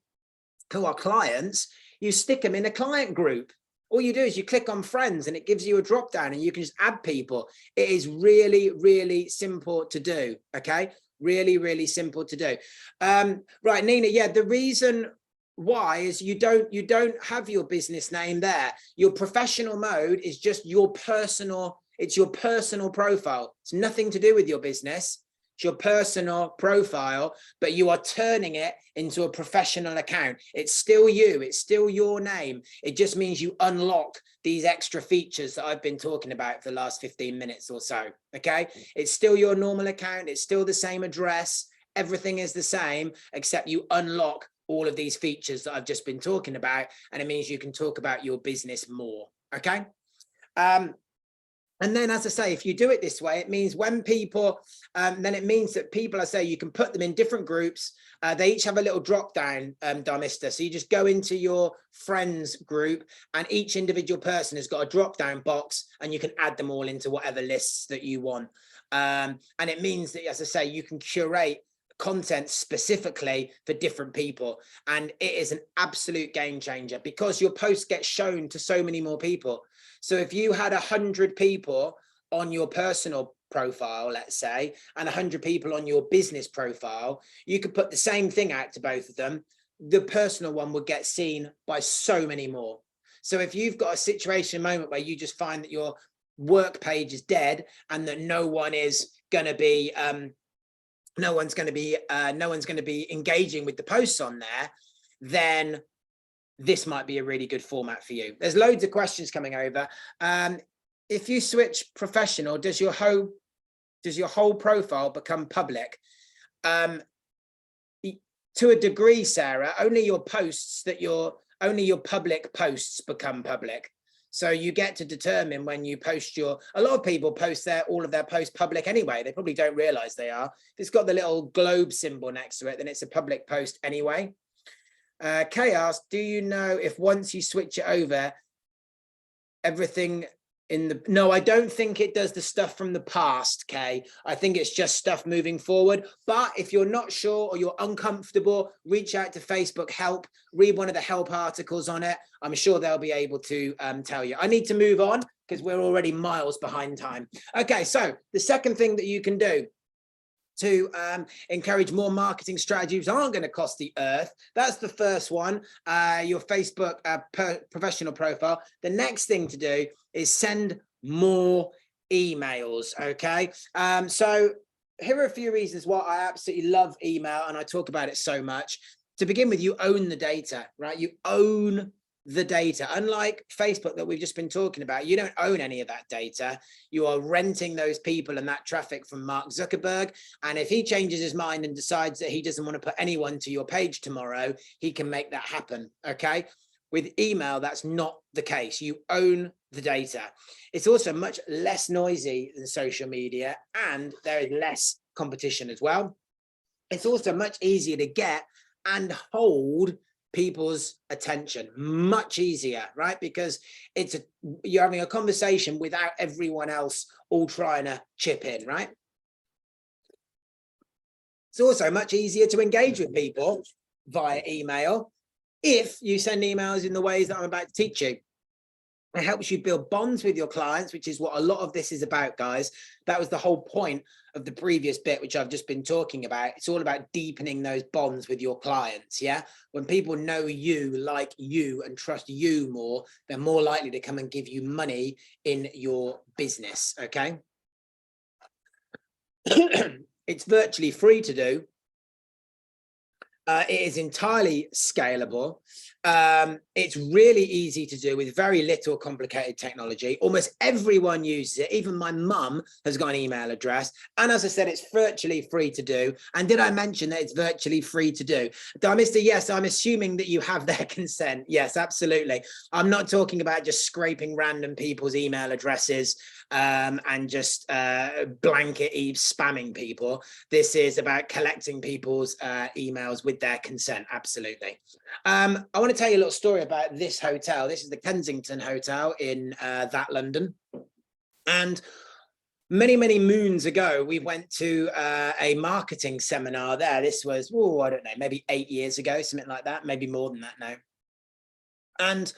who are clients, you stick them in a client group. All you do is you click on friends and it gives you a drop down and you can just add people. It is really, really simple to do. Okay. Really, really simple to do. Right, Nina. Yeah. The reason why is you don't have your business name there. Your professional mode is just your personal, it's your personal profile. It's nothing to do with your business. It's your personal profile, but you are turning it into a professional account. It's still you, it's still your name. It just means you unlock these extra features that I've been talking about for the last 15 minutes or so. Okay, it's still your normal account, it's still the same address, everything is the same, except you unlock all of these features that I've just been talking about, and it means you can talk about your business more. Okay. And then, as I say, if you do it this way, it means when people, then it means that people, I say, you can put them in different groups. They each have a little drop down, Darmista. So you just go into your friends group and each individual person has got a drop down box and you can add them all into whatever lists that you want. And it means that, as I say, you can curate content specifically for different people. And it is an absolute game changer because your post gets shown to so many more people. So if you had 100 people on your personal profile, let's say, and 100 people on your business profile, you could put the same thing out to both of them. The personal one would get seen by so many more. So if you've got a situation moment where you just find that your work page is dead and that no one is going to be no one's going to be engaging with the posts on there, then this might be a really good format for you. There's loads of questions coming over. if you switch professional, does your whole profile become public? To a degree, Sarah, only your public posts become public. So you get to determine when you post a lot of people post all of their posts public anyway. They probably don't realize they are. If it's got the little globe symbol next to it, then it's a public post anyway. Kay asked, do you know if once you switch it over, everything no, I don't think it does the stuff from the past, Kay. I think it's just stuff moving forward. But if you're not sure or you're uncomfortable, reach out to Facebook Help, read one of the help articles on it. I'm sure they'll be able to tell you. I need to move on because we're already miles behind time. Okay, so the second thing that you can do to encourage more marketing strategies aren't going to cost the earth. That's the first one, your Facebook professional profile. The next thing to do is send more emails, okay? So here are a few reasons why I absolutely love email and I talk about it so much. To begin with, you own the data, right? You own the data. Unlike Facebook that we've just been talking about, you don't own any of that data. You are renting those people and that traffic from Mark Zuckerberg. And if he changes his mind and decides that he doesn't want to put anyone to your page tomorrow, he can make that happen, okay? With email, that's not the case. You own the data. It's also much less noisy than social media, and there is less competition as well. It's also much easier to get and hold people's attention, much easier, right? Because you're having a conversation without everyone else all trying to chip in, right? It's also much easier to engage with people via email if you send emails in the ways that I'm about to teach you. It helps you build bonds with your clients, which is what a lot of this is about, guys. That was the whole point of the previous bit, which I've just been talking about. It's all about deepening those bonds with your clients, yeah? When people know you, like you, and trust you more, they're more likely to come and give you money in your business, okay? It's virtually free to do. It is entirely scalable. It's really easy to do with very little complicated technology. Almost everyone uses it. Even my mum has got an email address. And as I said, it's virtually free to do. And did I mention that it's virtually free to do? Mr. Yes, I'm assuming that you have their consent. Yes, absolutely. I'm not talking about just scraping random people's email addresses and just blanket spamming people. This is about collecting people's emails with their consent. Absolutely. I want to tell you a little story about this hotel. This is the Kensington Hotel in that London. And many, many moons ago, we went to a marketing seminar there. This was, I don't know, maybe 8 years ago, something like that, maybe more than that now. And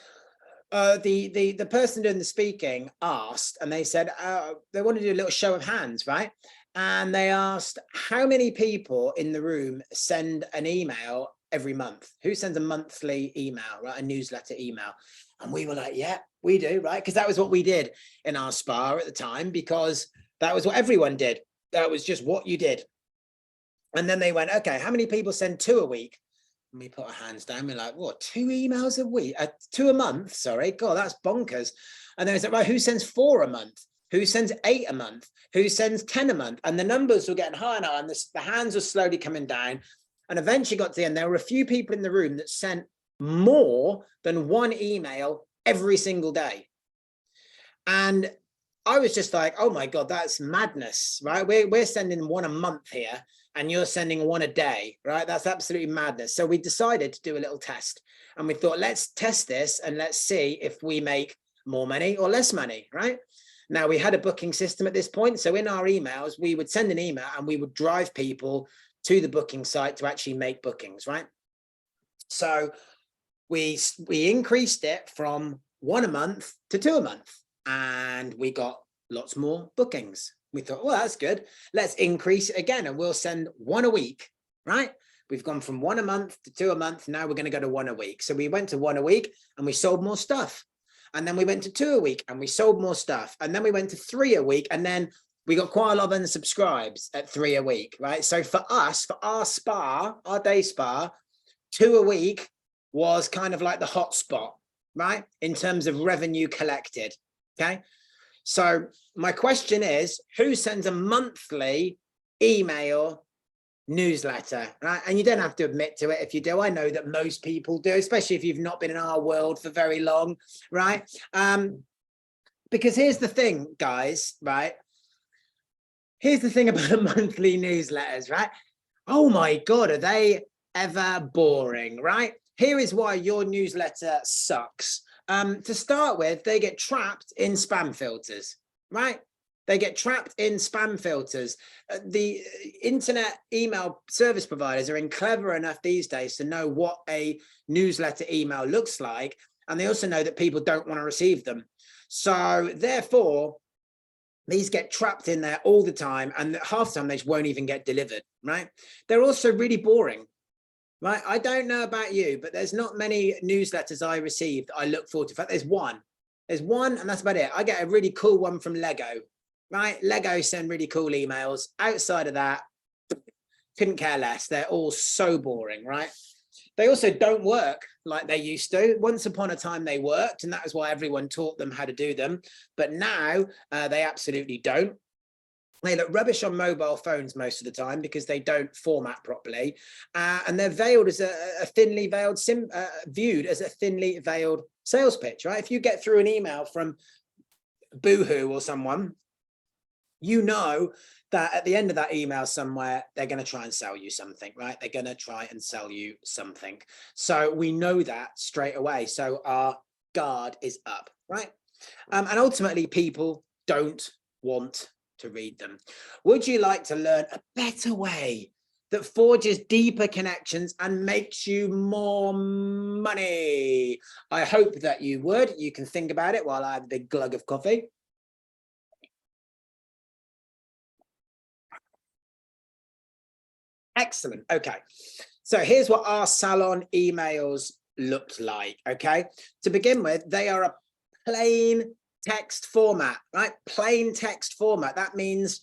the person doing the speaking asked, and they said they wanted to do a little show of hands, right? And they asked how many people in the room send an email every month. Who sends a monthly email, right? A newsletter email. And we were like, yeah, we do, right? Because that was what we did in our spa at the time, because that was what everyone did. That was just what you did. And then they went, okay, how many people send 2 a week? And we put our hands down. We're like, what, 2 emails a week? 2 a month? Sorry, God, that's bonkers. And then they said, right, who sends 4 a month? Who sends 8 a month? Who sends 10 a month? And the numbers were getting higher now, and the hands were slowly coming down. And eventually got to the end. There were a few people in the room that sent more than 1 email every single day. And I was just like, oh my God, that's madness, right? We're sending 1 a month here, and you're sending 1 a day, right? That's absolutely madness. So we decided to do a little test, and we thought, let's test this and let's see if we make more money or less money, right? Now, we had a booking system at this point. So in our emails, we would send an email and we would drive people to the booking site to actually make bookings, right? So we increased it from 1 a month to 2 a month, and we got lots more bookings. We thought, well, that's good. Let's increase it again, and we'll send 1 a week, right? We've gone from 1 a month to 2 a month. Now we're going to go to 1 a week. So we went to 1 a week and we sold more stuff. And then we went to 2 a week and we sold more stuff. And then we went to 3 a week. And then we got quite a lot of unsubscribes at 3 a week, right? So for us, for our spa, our day spa, 2 a week was kind of like the hot spot, right? In terms of revenue collected, okay? So my question is, who sends a monthly email newsletter, right? And you don't have to admit to it if you do. I know that most people do, especially if you've not been in our world for very long, right? Because here's the thing, guys, right? Here's the thing about monthly newsletters, right? Oh my God, are they ever boring, right? Here is why your newsletter sucks. To start with, they get trapped in spam filters, right? They get trapped in spam filters. The internet email service providers are clever enough these days to know what a newsletter email looks like. And they also know that people don't want to receive them. So therefore, these get trapped in there all the time. And half the time they just won't even get delivered, right? They're also really boring. Right, I don't know about you, but there's not many newsletters I receive that I look forward to. In fact, there's one, and that's about it. I get a really cool one from Lego, right? Lego send really cool emails. Outside of that, couldn't care less. They're all so boring, right? They also don't work like they used to. Once upon a time, they worked, and that is why everyone taught them how to do them. But now they absolutely don't. They look rubbish on mobile phones most of the time because they don't format properly, and they're veiled as a thinly veiled viewed as a thinly veiled sales pitch, right? If you get through an email from Boohoo or someone, you know that at the end of that email somewhere, they're going to try and sell you something, right? They're going to try and sell you something. So we know that straight away. So our guard is up, right? And ultimately, people don't want to read them. Would you like to learn a better way that forges deeper connections and makes you more money? I hope that you would. You can think about it while I have a big glug of coffee. Excellent. Okay. So here's what our salon emails looked like. Okay. To begin with, they are a plain text format, right? Plain text format. That means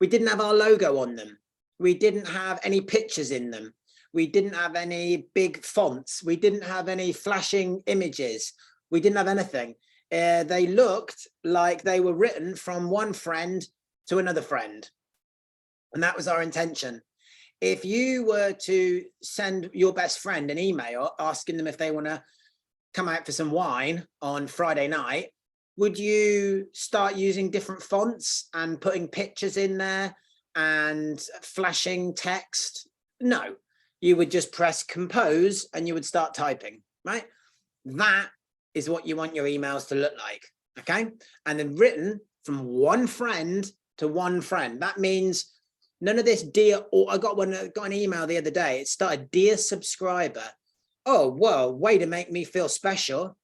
we didn't have our logo on them. We didn't have any pictures in them. We didn't have any big fonts. We didn't have any flashing images. We didn't have anything. They looked like they were written from one friend to another friend. And that was our intention. If you were to send your best friend an email asking them if they want to come out for some wine on Friday night, would you start using different fonts and putting pictures in there and flashing text? No, you would just press compose and you would start typing, right? That is what you want your emails to look like, okay? And then written from one friend to one friend. That means none of this dear, or I got an email the other day. It started, dear subscriber. Oh, well, way to make me feel special.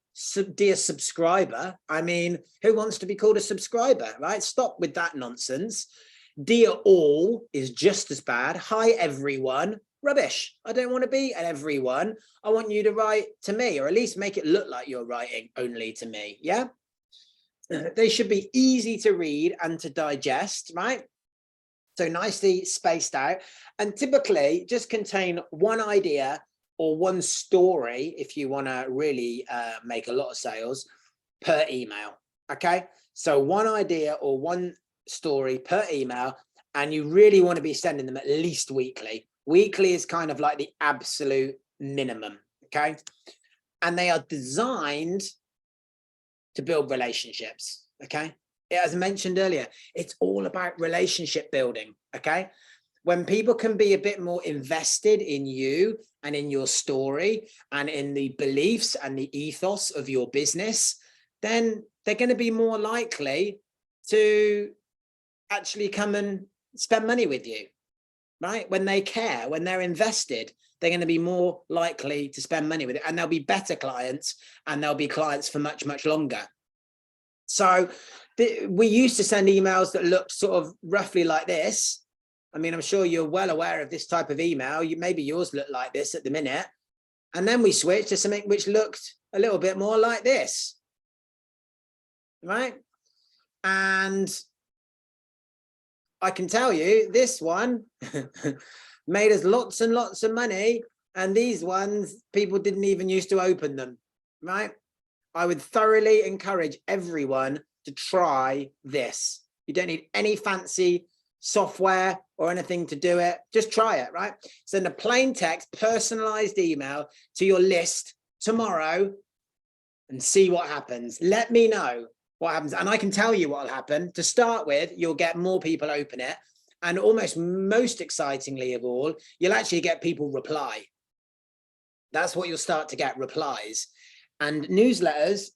Dear subscriber. I mean, who wants to be called a subscriber, right? Stop with that nonsense. Dear all is just as bad. Hi, everyone. Rubbish. I don't want to be an everyone. I want you to write to me, or at least make it look like you're writing only to me. Yeah. They should be easy to read and to digest, right? So nicely spaced out, and typically just contain one idea or one story if you want to really make a lot of sales per email. Okay, so one idea or one story per email, and you really want to be sending them at least weekly. Weekly is kind of like the absolute minimum. Okay, and they are designed to build relationships. Okay, as I mentioned earlier, it's all about relationship building. Okay, when people can be a bit more invested in you and in your story and in the beliefs and the ethos of your business, then they're going to be more likely to actually come and spend money with you, right? When they care, when they're invested, they're going to be more likely to spend money with it, and they'll be better clients, and they'll be clients for much, much longer. So we used to send emails that looked sort of roughly like this. I mean, I'm sure you're well aware of this type of email. Maybe yours look like this at the minute. And then we switched to something which looked a little bit more like this, right? And I can tell you this one made us lots and lots of money. And these ones, people didn't even used to open them, right? I would thoroughly encourage everyone to try this. You don't need any fancy software or anything to do it. Just try it, right? Send a plain text, personalized email to your list tomorrow and see what happens. Let me know what happens. And I can tell you what will happen. To start with, you'll get more people open it. And almost most excitingly of all, you'll actually get people reply. That's what you'll start to get, replies. And newsletters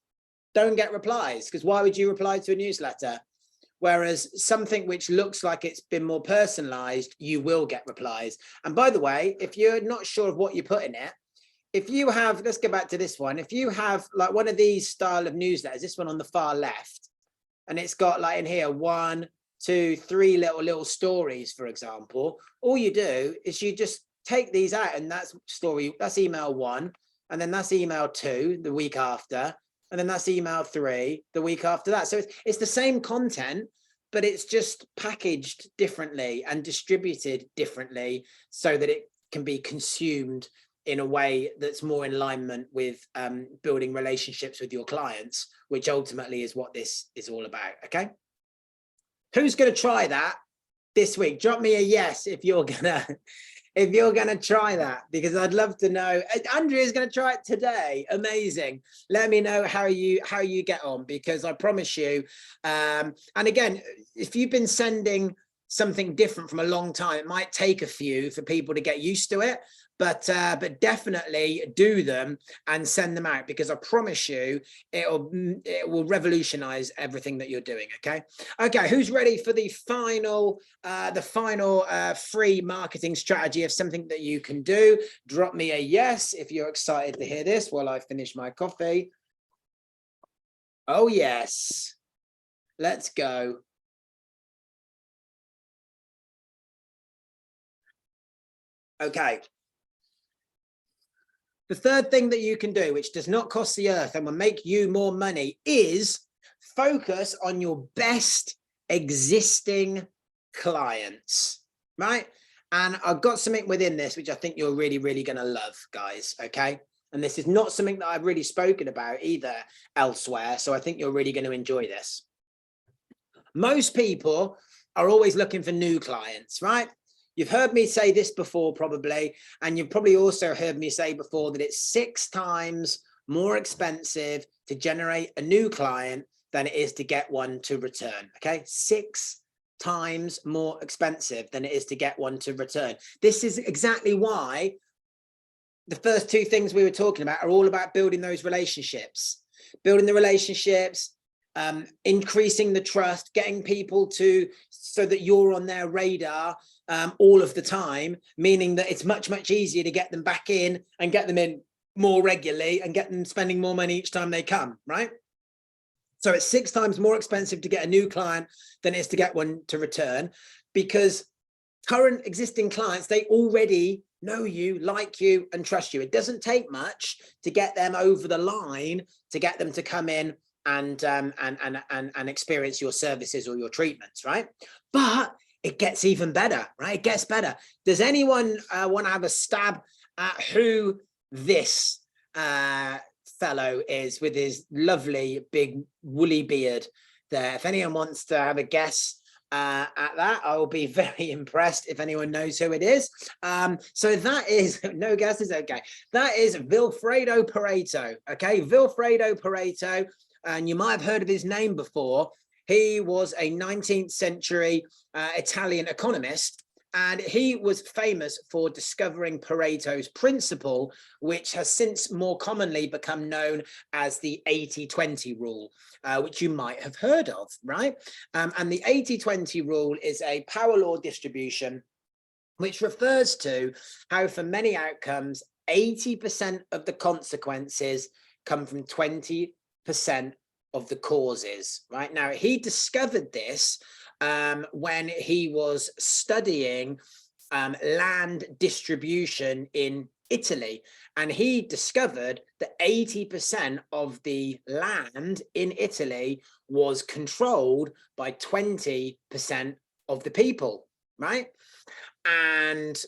don't get replies, because why would you reply to a newsletter? Whereas something which looks like it's been more personalized, you will get replies. And by the way, if you're not sure of what you put in it, if you have, let's go back to this one. If you have like one of these style of newsletters, this one on the far left, and it's got like in here 1, 2, 3 little stories, for example, all you do is you just take these out, and that's email 1, and then that's email 2 the week after, and then that's email 3 the week after that. So it's the same content, but it's just packaged differently and distributed differently so that it can be consumed in a way that's more in alignment with building relationships with your clients, which ultimately is what this is all about. Okay, who's going to try that this week? Drop me a yes if you're gonna try that, because I'd love to know. Andrea is going to try it today. Amazing. Let me know how you get on, because I promise you, and again, if you've been sending something different from a long time, it might take a few for people to get used to it, but definitely do them and send them out, because I promise you it will revolutionize everything that you're doing. Okay, who's ready for the final free marketing strategy of something that you can do? Drop me a yes if you're excited to hear this while I finish my coffee. Oh yes, let's go. Okay, the third thing that you can do, which does not cost the earth and will make you more money, is focus on your best existing clients, right? And I've got something within this which I think you're really going to love, guys. Okay, and this is not something that I've really spoken about either elsewhere, so I think you're really going to enjoy this. Most people are always looking for new clients, right? You've heard me say this before probably, and you've probably also heard me say before that it's 6 times more expensive to generate a new client than it is to get one to return. Okay, 6 times more expensive than it is to get one to return. This is exactly why the first 2 things we were talking about are all about building those relationships, building the relationships, increasing the trust, getting people so that you're on their radar all of the time, meaning that it's much easier to get them back in and get them in more regularly and get them spending more money each time they come, right? So it's 6 times more expensive to get a new client than it is to get one to return, because current existing clients, they already know you, like you, and trust you. It doesn't take much to get them over the line, to get them to come in and experience your services or your treatments, right? But it gets even better, right? It gets better. Does anyone want to have a stab at who this fellow is with his lovely big woolly beard there? If anyone wants to have a guess at that, I will be very impressed if anyone knows who it is. So that is, no guesses, okay. That is Vilfredo Pareto, okay? Vilfredo Pareto, and you might have heard of his name before. He was a 19th century Italian economist, and he was famous for discovering Pareto's principle, which has since more commonly become known as the 80-20 rule, which you might have heard of, right? And the 80-20 rule is a power law distribution, which refers to how for many outcomes, 80% of the consequences come from 20% of the causes, right? Now, he discovered this when he was studying land distribution in Italy, and he discovered that 80% of the land in Italy was controlled by 20% of the people, right? And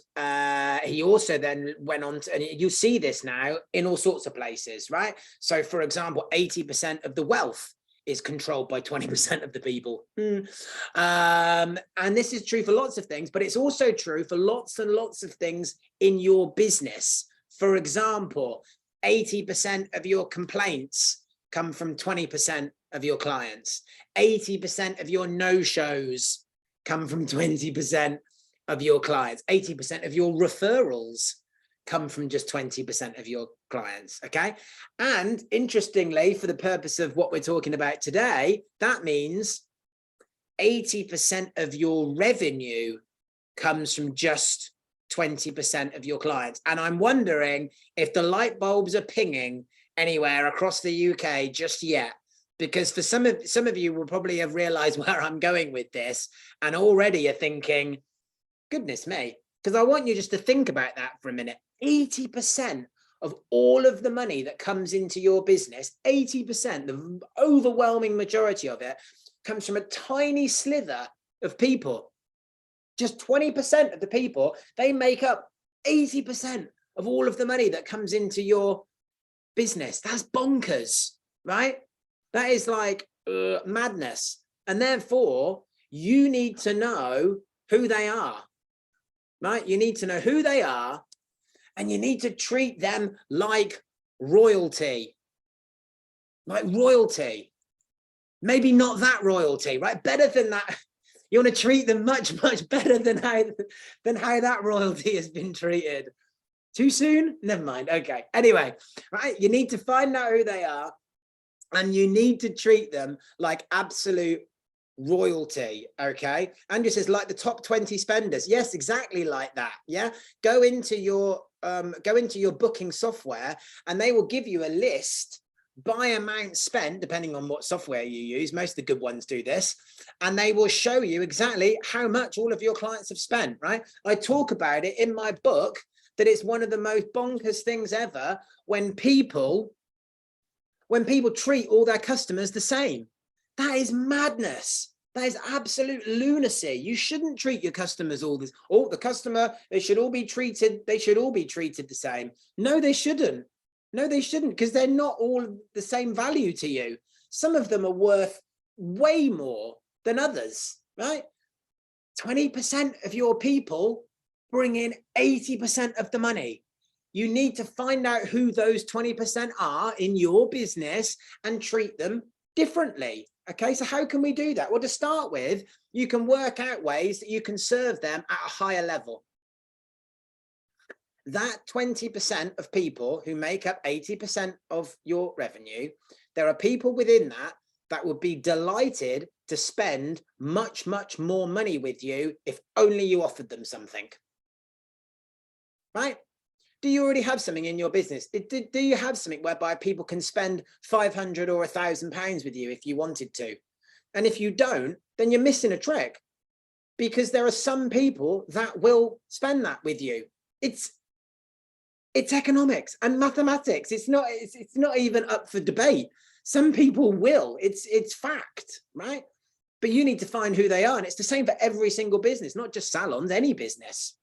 he also then went on to, and you see this now in all sorts of places, right? So for example, 80% of the wealth is controlled by 20% of the people. And this is true for lots of things, but it's also true for lots and lots of things in your business. For example, 80% of your complaints come from 20% of your clients. 80% of your no-shows come from 20% of your clients. 80% of your referrals come from just 20% of your clients, okay? And interestingly, for the purpose of what we're talking about today, that means 80% of your revenue comes from just 20% of your clients. And I'm wondering if the light bulbs are pinging anywhere across the UK just yet, because for some of you will probably have realized where I'm going with this and already are thinking, goodness me, because I want you just to think about that for a minute. 80% of all of the money that comes into your business, 80%, the overwhelming majority of it, comes from a tiny slither of people. Just 20% of the people, they make up 80% of all of the money that comes into your business. That's bonkers, right? That is like madness. And therefore, you need to know who they are, right? You need to know who they are, and you need to treat them like royalty. Like royalty. Maybe not that royalty, right? Better than that. You want to treat them much, much better than how that royalty has been treated. Too soon? Never mind. Okay. Anyway, right? You need to find out who they are, and you need to treat them like absolute royalty. Okay. Andrew says, like the top 20 spenders. Yes, exactly like that. Yeah. Go into your booking software, and they will give you a list by amount spent, depending on what software you use. Most of the good ones do this, and they will show you exactly how much all of your clients have spent, right? I talk about it in my book that it's one of the most bonkers things ever when people treat all their customers the same. That is madness. That is absolute lunacy. You shouldn't treat your customers all this. Oh, the customer, they should all be treated the same. No, they shouldn't. No, they shouldn't, because they're not all the same value to you. Some of them are worth way more than others, right? 20% of your people bring in 80% of the money. You need to find out who those 20% are in your business and treat them differently. Okay, so how can we do that? Well, to start with, you can work out ways that you can serve them at a higher level. That 20% of people who make up 80% of your revenue, there are people within that would be delighted to spend much, much more money with you if only you offered them something. Right? Do you already have something in your business? Do you have something whereby people can spend £500 or £1,000 with you if you wanted to? And if you don't, then you're missing a trick, because there are some people that will spend that with you. It's economics and mathematics. It's not even up for debate. Some people will. It's fact, right? But you need to find who they are, and it's the same for every single business, not just salons, any business.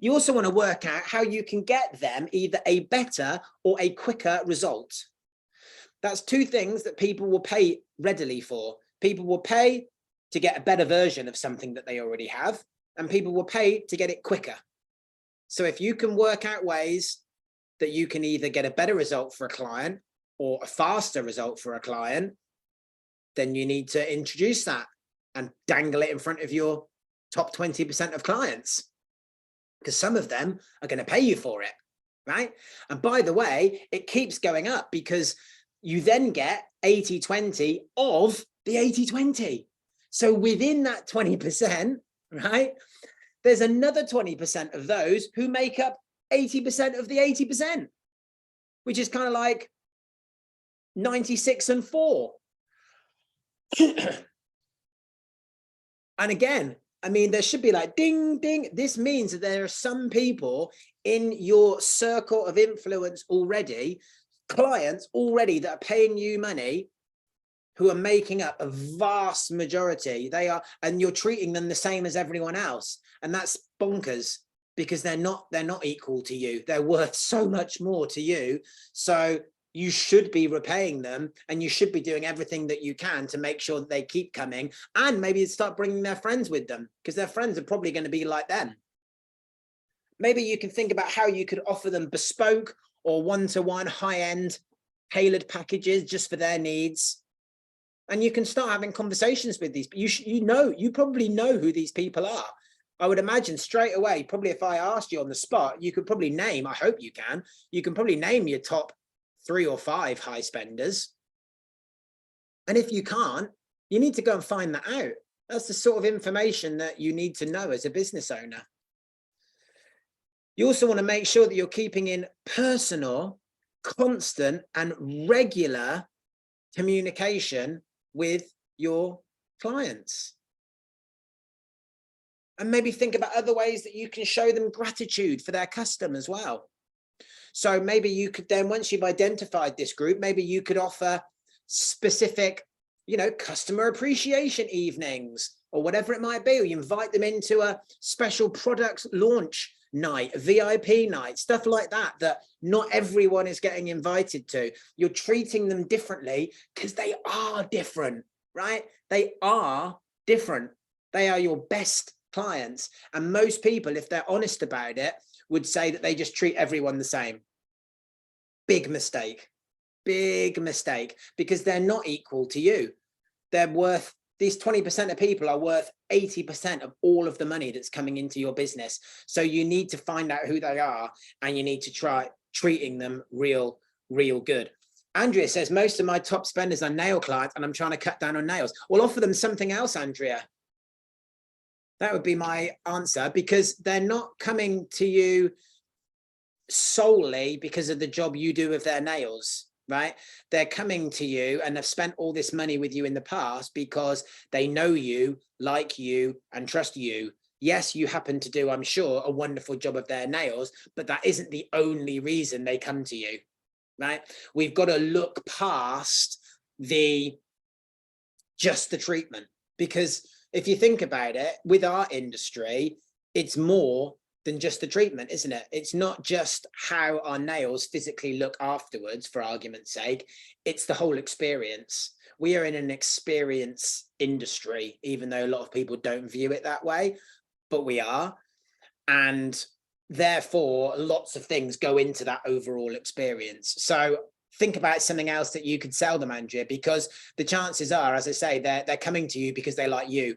You also want to work out how you can get them either a better or a quicker result. That's two things that people will pay readily for. People will pay to get a better version of something that they already have, and people will pay to get it quicker. So if you can work out ways that you can either get a better result for a client or a faster result for a client, then you need to introduce that and dangle it in front of your top 20% of clients, because some of them are going to pay you for it, right? And by the way, it keeps going up, because you then get 80-20 of the 80-20. So within that 20%, right, there's another 20% of those who make up 80% of the 80%, which is kind of like 96 and 4. And again, I mean, there should be like ding, ding. This means that there are some people in your circle of influence already, clients already, that are paying you money, who are making up a vast majority. They are, and you're treating them the same as everyone else. And that's bonkers, because they're not equal to you. They're worth so much more to you. So you should be repaying them, and you should be doing everything that you can to make sure that they keep coming, and maybe start bringing their friends with them, because their friends are probably going to be like them. Maybe you can think about how you could offer them bespoke or one-to-one high-end tailored packages just for their needs. And you can start having conversations with these. You probably know who these people are. I would imagine straight away, probably if I asked you on the spot, you could probably name, I hope you can probably name your top 3 or 5 high spenders. And if you can't, you need to go and find that out. That's the sort of information that you need to know as a business owner. You also want to make sure that you're keeping in personal, constant, and regular communication with your clients. And maybe think about other ways that you can show them gratitude for their custom as well. So maybe you could then, once you've identified this group, maybe you could offer specific, customer appreciation evenings or whatever it might be. Or you invite them into a special product launch night, a VIP night, stuff like that, that not everyone is getting invited to. You're treating them differently because they are different, right? They are different. They are your best clients. And most people, if they're honest about it, would say that they just treat everyone the same. Big mistake, because they're not equal to you. They're worth, these 20% of people are worth 80% of all of the money that's coming into your business. So you need to find out who they are, and you need to try treating them real good. Andrea says, most of my top spenders are nail clients and I'm trying to cut down on nails. Well, offer them something else, Andrea. That would be my answer, because they're not coming to you solely because of the job you do with their nails, right? They're coming to you and have spent all this money with you in the past because they know you, like you, and trust you. Yes, you happen to do, I'm sure, a wonderful job of their nails, but that isn't the only reason they come to you, right? We've got to look past just the treatment, because if you think about it, with our industry, it's more than just the treatment, isn't it? It's not just how our nails physically look afterwards, for argument's sake. It's the whole experience. We are in an experience industry, even though a lot of people don't view it that way, but we are. And therefore, lots of things go into that overall experience. So think about something else that you could sell them, Andrea, because the chances are, as I say, they're coming to you because they like you.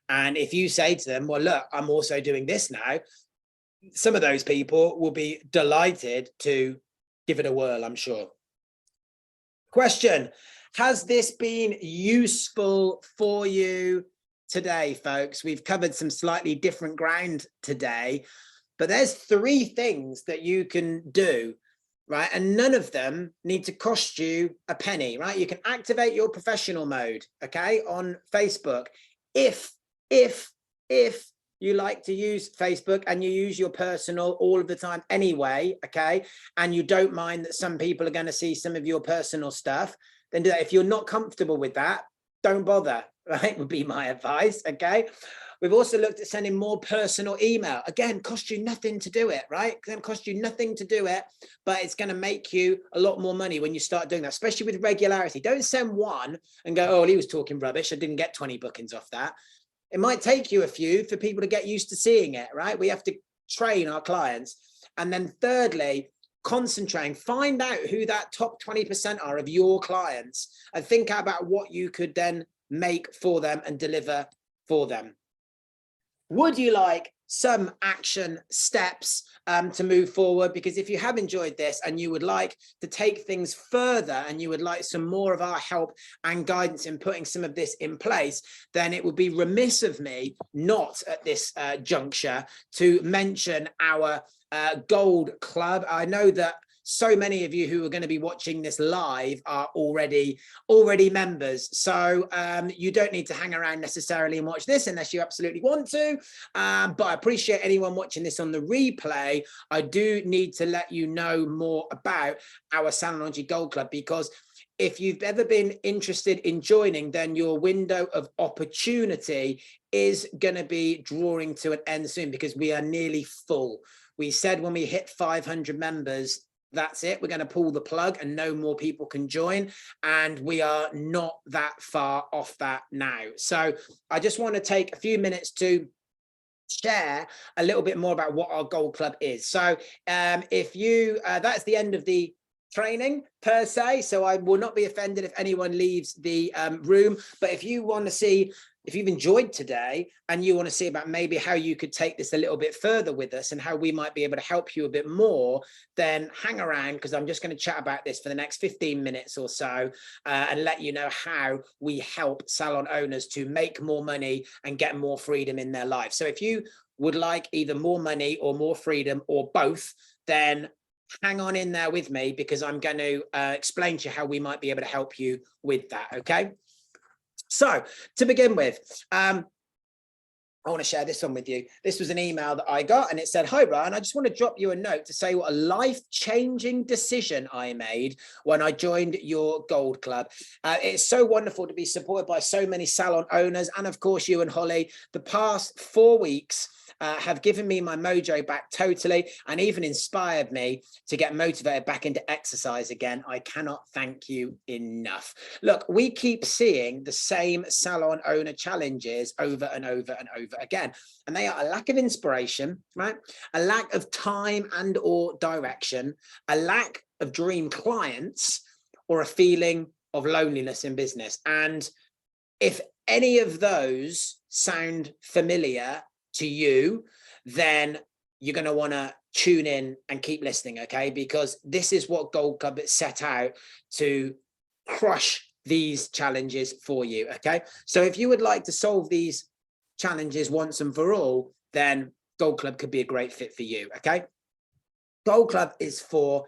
And if you say to them, well, look, I'm also doing this now, some of those people will be delighted to give it a whirl, I'm sure. Question: has this been useful for you today, folks? We've covered some slightly different ground today, but there's 3 things that you can do, right? And none of them need to cost you a penny, right? You can activate your professional mode, okay, on Facebook. If you like to use Facebook and you use your personal all of the time anyway, okay, and you don't mind that some people are going to see some of your personal stuff, then do that. If you're not comfortable with that, don't bother, right, would be my advice, okay? We've also looked at sending more personal email. Again, cost you nothing to do it, right? It's going to cost you nothing to do it, but it's going to make you a lot more money when you start doing that, especially with regularity. Don't send one and go, oh, he was talking rubbish, I didn't get 20 bookings off that. It might take you a few for people to get used to seeing it, right? We have to train our clients. And then thirdly, concentrating, find out who that top 20% are of your clients and think about what you could then make for them and deliver for them. Would you like some action steps to move forward? Because if you have enjoyed this and you would like to take things further and you would like some more of our help and guidance in putting some of this in place, then it would be remiss of me not at this juncture to mention our Gold Club. I know that so many of you who are going to be watching this live are already members, so you don't need to hang around necessarily and watch this unless you absolutely want to, but I appreciate anyone watching this on the replay. I do need to let you know more about our Salonology Gold Club, because if you've ever been interested in joining, then your window of opportunity is going to be drawing to an end soon, because we are nearly full. We said when we hit 500 members that's it. We're going to pull the plug and no more people can join. And we are not that far off that now. So I just want to take a few minutes to share a little bit more about what our Gold Club is. So if you, that's the end of the training per se, so I will not be offended if anyone leaves the room. But if you want to see, if you've enjoyed today and you want to see about maybe how you could take this a little bit further with us and how we might be able to help you a bit more, then hang around, because I'm just going to chat about this for the next 15 minutes or so and let you know how we help salon owners to make more money and get more freedom in their life. So if you would like either more money or more freedom or both, then hang on in there with me, because I'm going to explain to you how we might be able to help you with that. Okay. So to begin with, I want to share this one with you. This was an email that I got and it said, "Hi, Ryan, I just want to drop you a note to say what a life-changing decision I made when I joined your Gold Club. It's so wonderful to be supported by so many salon owners and of course you and Holly. The past 4 weeks have given me my mojo back totally and even inspired me to get motivated back into exercise again. I cannot thank you enough." Look, we keep seeing the same salon owner challenges over and over and over again, and they are a lack of inspiration, right? A lack of time and or direction, a lack of dream clients, or a feeling of loneliness in business. And if any of those sound familiar to you, then you're going to want to tune in and keep listening, okay? Because this is what Gold Club is set out to crush these challenges for you, okay? So if you would like to solve these challenges once and for all, then Gold Club could be a great fit for you, okay? Gold Club is for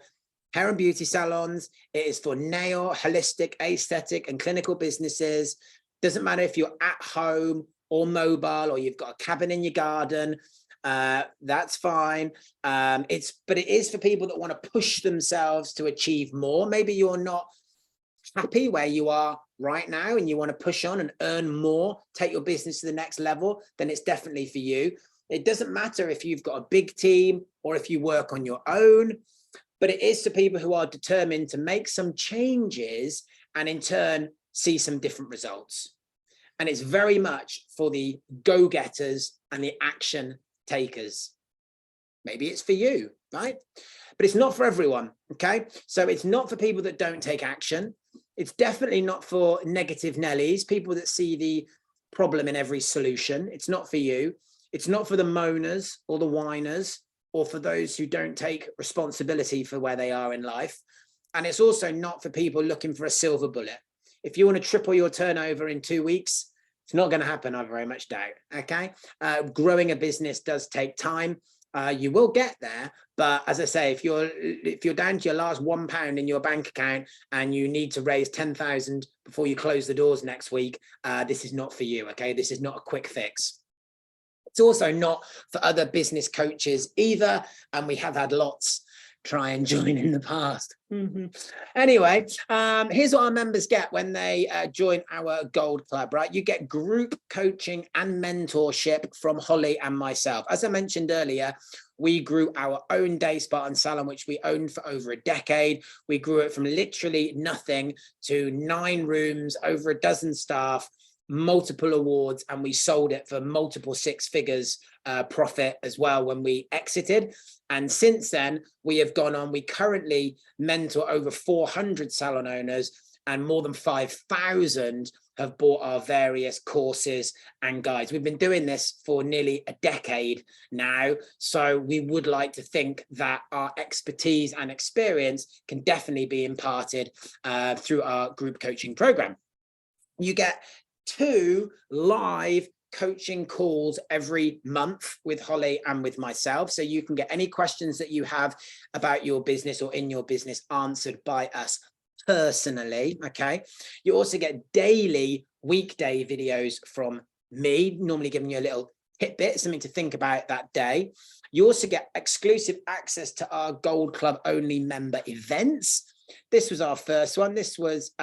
hair and beauty salons. It is for nail, holistic, aesthetic, and clinical businesses. Doesn't matter if you're at home or mobile, or you've got a cabin in your garden, that's fine. But it is for people that want to push themselves to achieve more. Maybe you're not happy where you are right now and you want to push on and earn more, take your business to the next level, then it's definitely for you. It doesn't matter if you've got a big team or if you work on your own, but it is for people who are determined to make some changes and in turn see some different results. And it's very much for the go-getters and the action takers. Maybe it's for you, right? But it's not for everyone, okay? So it's not for people that don't take action. It's definitely not for negative Nellies, people that see the problem in every solution. It's not for you. It's not for the moaners or the whiners or for those who don't take responsibility for where they are in life. And it's also not for people looking for a silver bullet. If you want to triple your turnover in 2 weeks, it's not going to happen, I very much doubt, okay? Growing a business does take time. You will get there, but as I say, if you're down to your last £1 in your bank account and you need to raise 10,000 before you close the doors next week, this is not for you, okay? This is not a quick fix. It's also not for other business coaches either, and we have had lots try and join in the past. Anyway, here's what our members get when they join our Gold Club, right? You get group coaching and mentorship from Holly and myself. As I mentioned earlier, we grew our own day spa and salon, which we owned for over a decade. We grew it from literally nothing to 9 rooms, over a dozen staff, multiple awards, and we sold it for multiple 6 figures profit as well when we exited. And since then, we have gone on. We currently mentor over 400 salon owners, and more than 5,000 have bought our various courses and guides. We've been doing this for nearly a decade now, so we would like to think that our expertise and experience can definitely be imparted through our group coaching program. You get 2 live coaching calls every month with Holly and with myself, so you can get any questions that you have about your business or in your business answered by us personally, okay? You also get daily weekday videos from me, normally giving you a little tidbit, something to think about that day. You also get exclusive access to our Gold Club only member events. This was our first one. This was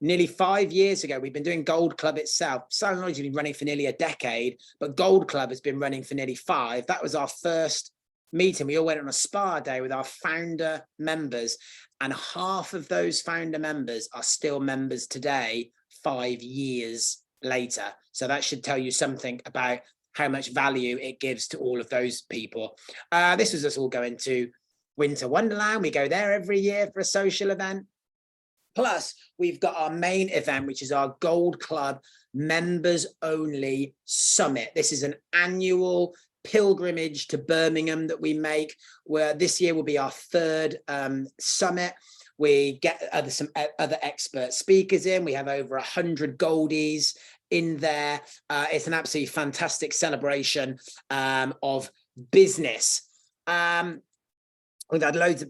nearly 5 years ago. We've been doing Gold Club itself. Salonology has been running for nearly a decade, but Gold Club has been running for nearly 5. That was our first meeting, we all went on a spa day with our founder members, and half of those founder members are still members today, 5 years later. So that should tell you something about how much value it gives to all of those people. This was us all going to Winter Wonderland. We go there every year for a social event. Plus, we've got our main event, which is our Gold Club members only summit. This is an annual pilgrimage to Birmingham that we make, where this year will be our third summit. We get some other expert speakers in. We have over 100 goldies in there. It's an absolutely fantastic celebration of business. We've had loads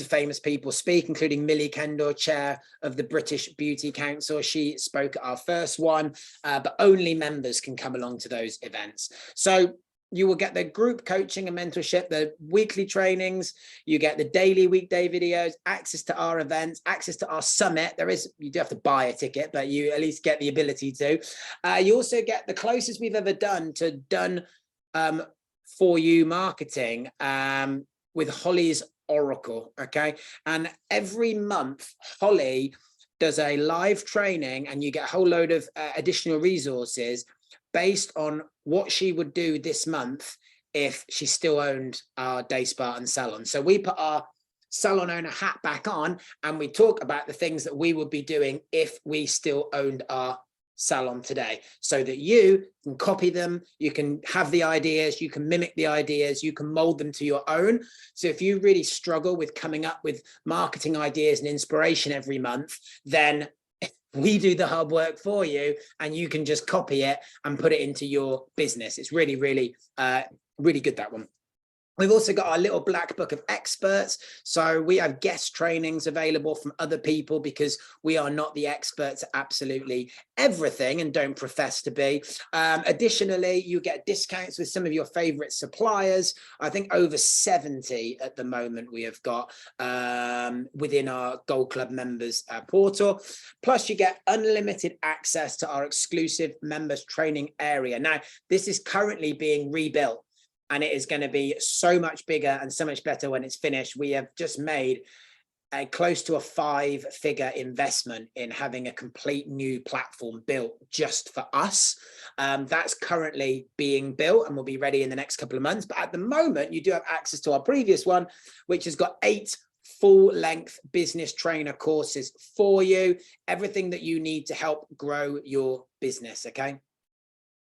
of famous people speak, including Millie Kendall, chair of the British Beauty Council. She spoke at our first one, but only members can come along to those events. So you will get the group coaching and mentorship, the weekly trainings, you get the daily weekday videos, access to our events, access to our summit. You do have to buy a ticket, but you at least get the ability to. You also get the closest we've ever done to done for you marketing with Holly's Oracle, okay? And every month, Holly does a live training and you get a whole load of additional resources based on what she would do this month if she still owned our day spa and salon. So we put our salon owner hat back on and we talk about the things that we would be doing if we still owned our salon today, so that you can copy them, you can have the ideas, you can mimic the ideas, you can mold them to your own. So if you really struggle with coming up with marketing ideas and inspiration every month, then we do the hard work for you and you can just copy it and put it into your business. It's really, really, really good, that one. We've also got our little black book of experts. So we have guest trainings available from other people because we are not the experts at absolutely everything and don't profess to be. Additionally, you get discounts with some of your favorite suppliers. I think over 70 at the moment we have got within our Gold Club members portal. Plus you get unlimited access to our exclusive members training area. Now, this is currently being rebuilt, and it is going to be so much bigger and so much better when it's finished. We have just made a close to a 5-figure investment in having a complete new platform built just for us. That's currently being built and will be ready in the next couple of months. But at the moment, you do have access to our previous one, which has got 8 full-length business trainer courses for you. Everything that you need to help grow your business, okay?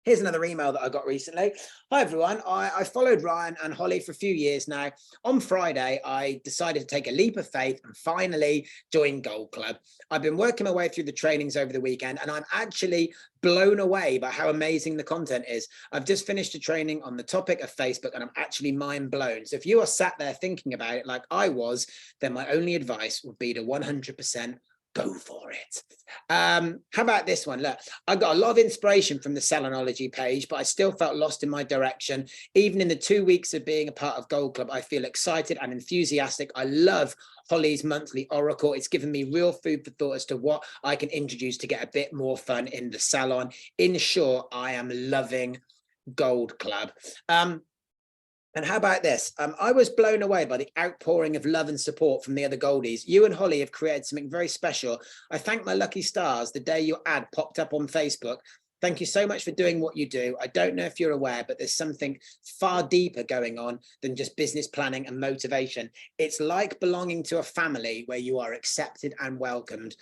Here's another email that I got recently. Hi, everyone. I followed Ryan and Holly for a few years now. On Friday, I decided to take a leap of faith and finally join Gold Club. I've been working my way through the trainings over the weekend, and I'm actually blown away by how amazing the content is. I've just finished a training on the topic of Facebook, and I'm actually mind blown. So if you are sat there thinking about it like I was, then my only advice would be to 100% go for it. How about this one? Look, I got a lot of inspiration from the Salonology page, but I still felt lost in my direction. Even in the 2 weeks of being a part of Gold Club, I feel excited and enthusiastic. I love Holly's monthly Oracle. It's given me real food for thought as to what I can introduce to get a bit more fun in the salon. In short, I am loving Gold Club. And how about this? I was blown away by the outpouring of love and support from the other Goldies. You and Holly have created something very special. I thank my lucky stars the day your ad popped up on Facebook. Thank you so much for doing what you do. I don't know if you're aware, but there's something far deeper going on than just business planning and motivation. It's like belonging to a family where you are accepted and welcomed.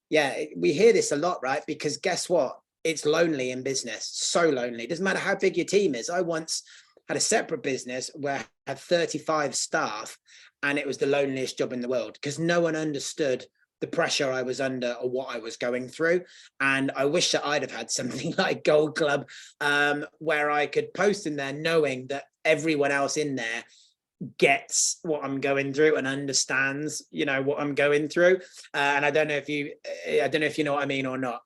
Yeah, we hear this a lot, right? Because guess what? It's lonely in business, so lonely. It doesn't matter how big your team is. I once had a separate business where I had 35 staff, and it was the loneliest job in the world because no one understood the pressure I was under or what I was going through. And I wish that I'd have had something like Gold Club, where I could post in there knowing that everyone else in there gets what I'm going through and understands, you know, what I'm going through. And I don't know if you know what I mean or not.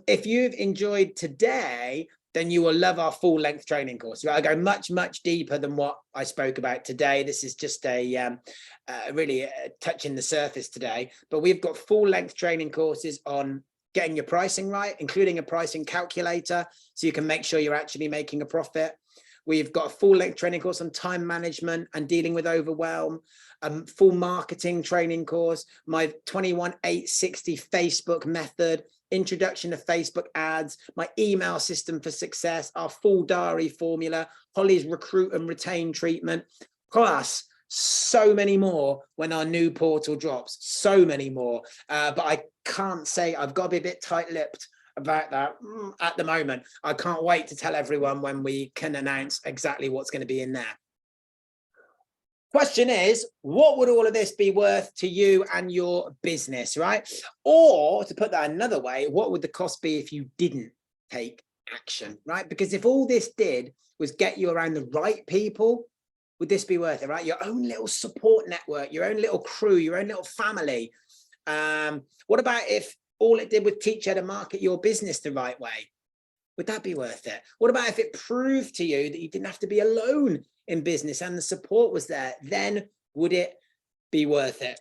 If you've enjoyed today, then you will love our full-length training course. I go much, much deeper than what I spoke about today. This is just a really touching the surface today. But we've got full-length training courses on getting your pricing right, including a pricing calculator, so you can make sure you're actually making a profit. We've got a full length training course on time management and dealing with overwhelm, full marketing training course, my 21-8-60 Facebook method, introduction to Facebook ads, my email system for success, our full diary formula, Holly's recruit and retain treatment, plus so many more when our new portal drops, so many more. But I can't say, I've got to be a bit tight-lipped about that at the moment. I can't wait to tell everyone when we can announce exactly what's going to be in there. Question is, what would all of this be worth to you and your business, right? Or to put that another way, what would the cost be if you didn't take action, right? Because if all this did was get you around the right people, would this be worth it, right? Your own little support network, your own little crew, your own little family. What about if all it did was teach you how to market your business the right way? Would that be worth it? What about if it proved to you that you didn't have to be alone in business and the support was there? Then would it be worth it?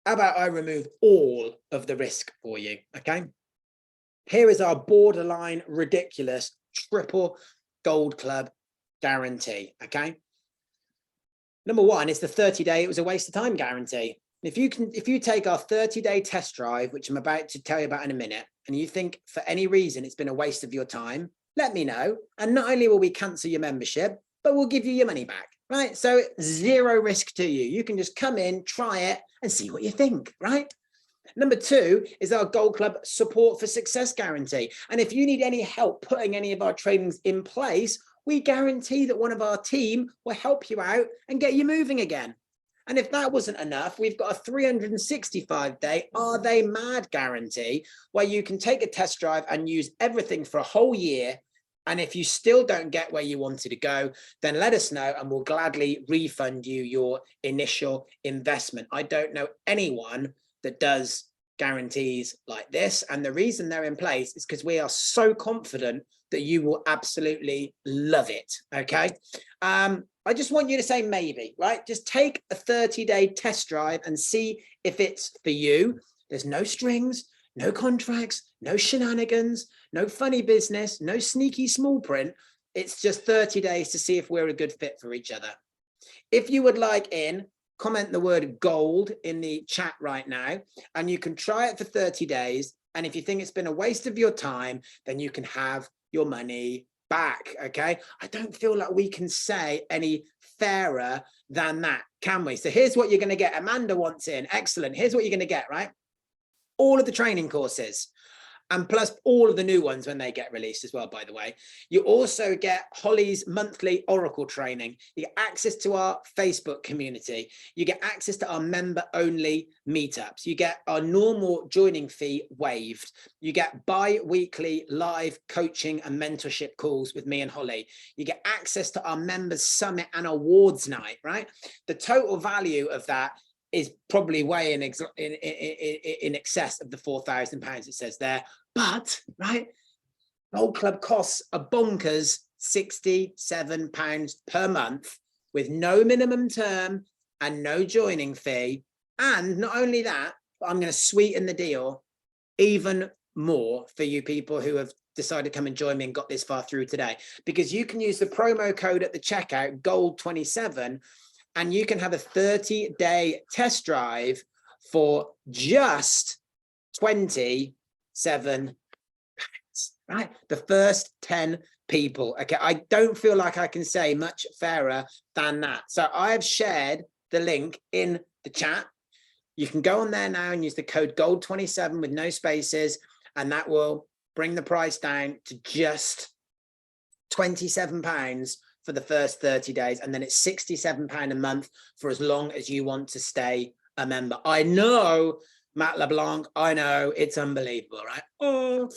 How about I remove all of the risk for you? Okay. Here is our borderline ridiculous triple gold club guarantee. Okay. Number one is the 30-day, it was a waste of time guarantee. If you take our 30-day test drive, which I'm about to tell you about in a minute, and you think for any reason it's been a waste of your time, let me know. And not only will we cancel your membership, but we'll give you your money back, right? So zero risk to you. You can just come in, try it, and see what you think, right? Number two is our Gold Club support for success guarantee. And if you need any help putting any of our trainings in place, we guarantee that one of our team will help you out and get you moving again. And if that wasn't enough, we've got a 365-day Are They Mad guarantee, where you can take a test drive and use everything for a whole year. And if you still don't get where you wanted to go, then let us know and we'll gladly refund you your initial investment. I don't know anyone that does guarantees like this. And the reason they're in place is because we are so confident that you will absolutely love it. Okay. I just want you to say maybe, right? Just take a 30-day test drive and see if it's for you. There's no strings, no contracts, no shenanigans, no funny business, no sneaky small print. It's just 30 days to see if we're a good fit for each other. If you would like in, comment the word gold in the chat right now, and you can try it for 30 days. And if you think it's been a waste of your time, then you can have your money back. Okay. I don't feel like we can say any fairer than that, can we? So here's what you're going to get. Amanda wants in. Excellent. Here's what you're going to get, right? All of the training courses, and plus all of the new ones when they get released as well, by the way. You also get Holly's monthly Oracle training. You get access to our Facebook community. You get access to our member-only meetups. You get our normal joining fee waived. You get bi-weekly live coaching and mentorship calls with me and Holly. You get access to our members summit and awards night, right? The total value of that is probably way in excess of the £4,000 it says there. But, right, Gold Club costs a bonkers £67 per month with no minimum term and no joining fee. And not only that, but I'm going to sweeten the deal even more for you people who have decided to come and join me and got this far through today, because you can use the promo code at the checkout, GOLD27, and you can have a 30-day test drive for just £27, right? The first 10 people. Okay, I don't feel like I can say much fairer than that. So I have shared the link in the chat. You can go on there now and use the code GOLD27 with no spaces, and that will bring the price down to just £27 for the first 30 days, and then it's £67 a month for as long as you want to stay a member. I know, Matt LeBlanc, I know, it's unbelievable, right? Oh,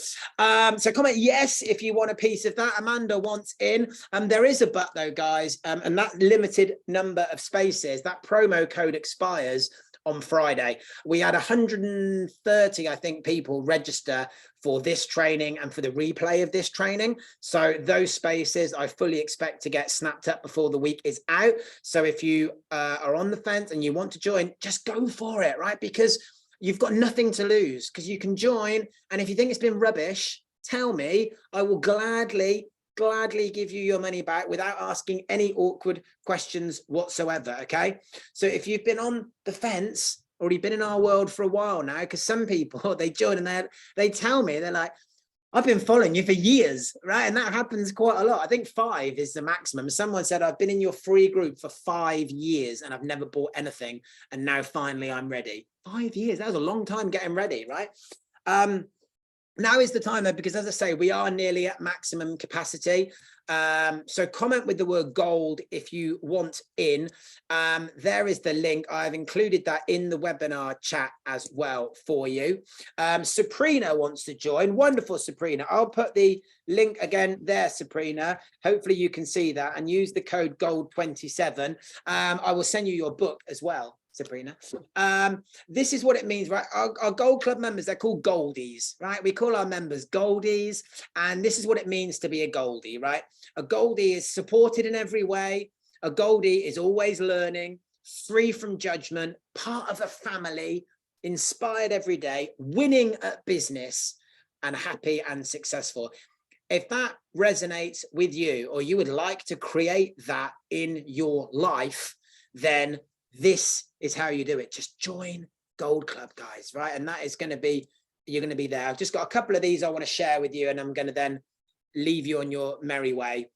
so comment yes if you want a piece of that. Amanda wants in. There is a but though, guys, and that limited number of spaces, that promo code expires on Friday. We had 130, I think, people register for this training and for the replay of this training. So those spaces I fully expect to get snapped up before the week is out. So if you are on the fence and you want to join, just go for it, right? Because you've got nothing to lose, because you can join. And if you think it's been rubbish, tell me. I will gladly gladly give you your money back without asking any awkward questions whatsoever. Okay, so if you've been on the fence, already been in our world for a while now, because some people they join and they tell me, they're like, I've been following you for years, right? And that happens quite a lot. I think 5 is the maximum. Someone said, I've been in your free group for 5 years and I've never bought anything. And now finally I'm ready. 5 years, that was a long time getting ready, right? Now is the time though, because as I say, we are nearly at maximum capacity. So comment with the word gold if you want in. There is the link. I've included that in the webinar chat as well for you. Sabrina wants to join. Wonderful, Sabrina. I'll put the link again there, Sabrina. Hopefully you can see that and use the code GOLD27. I will send you your book as well, Sabrina. This is what it means, right? Our Gold Club members, they're called Goldies, right? We call our members Goldies, and this is what it means to be a Goldie, right? A Goldie is supported in every way. A Goldie is always learning, free from judgment, part of a family, inspired every day, winning at business, and happy and successful. If that resonates with you, or you would like to create that in your life, then this is how you do it. Just join Gold Club, guys, right? And that is going to be, you're going to be there. I've just got a couple of these I want to share with you, and I'm going to then leave you on your merry way.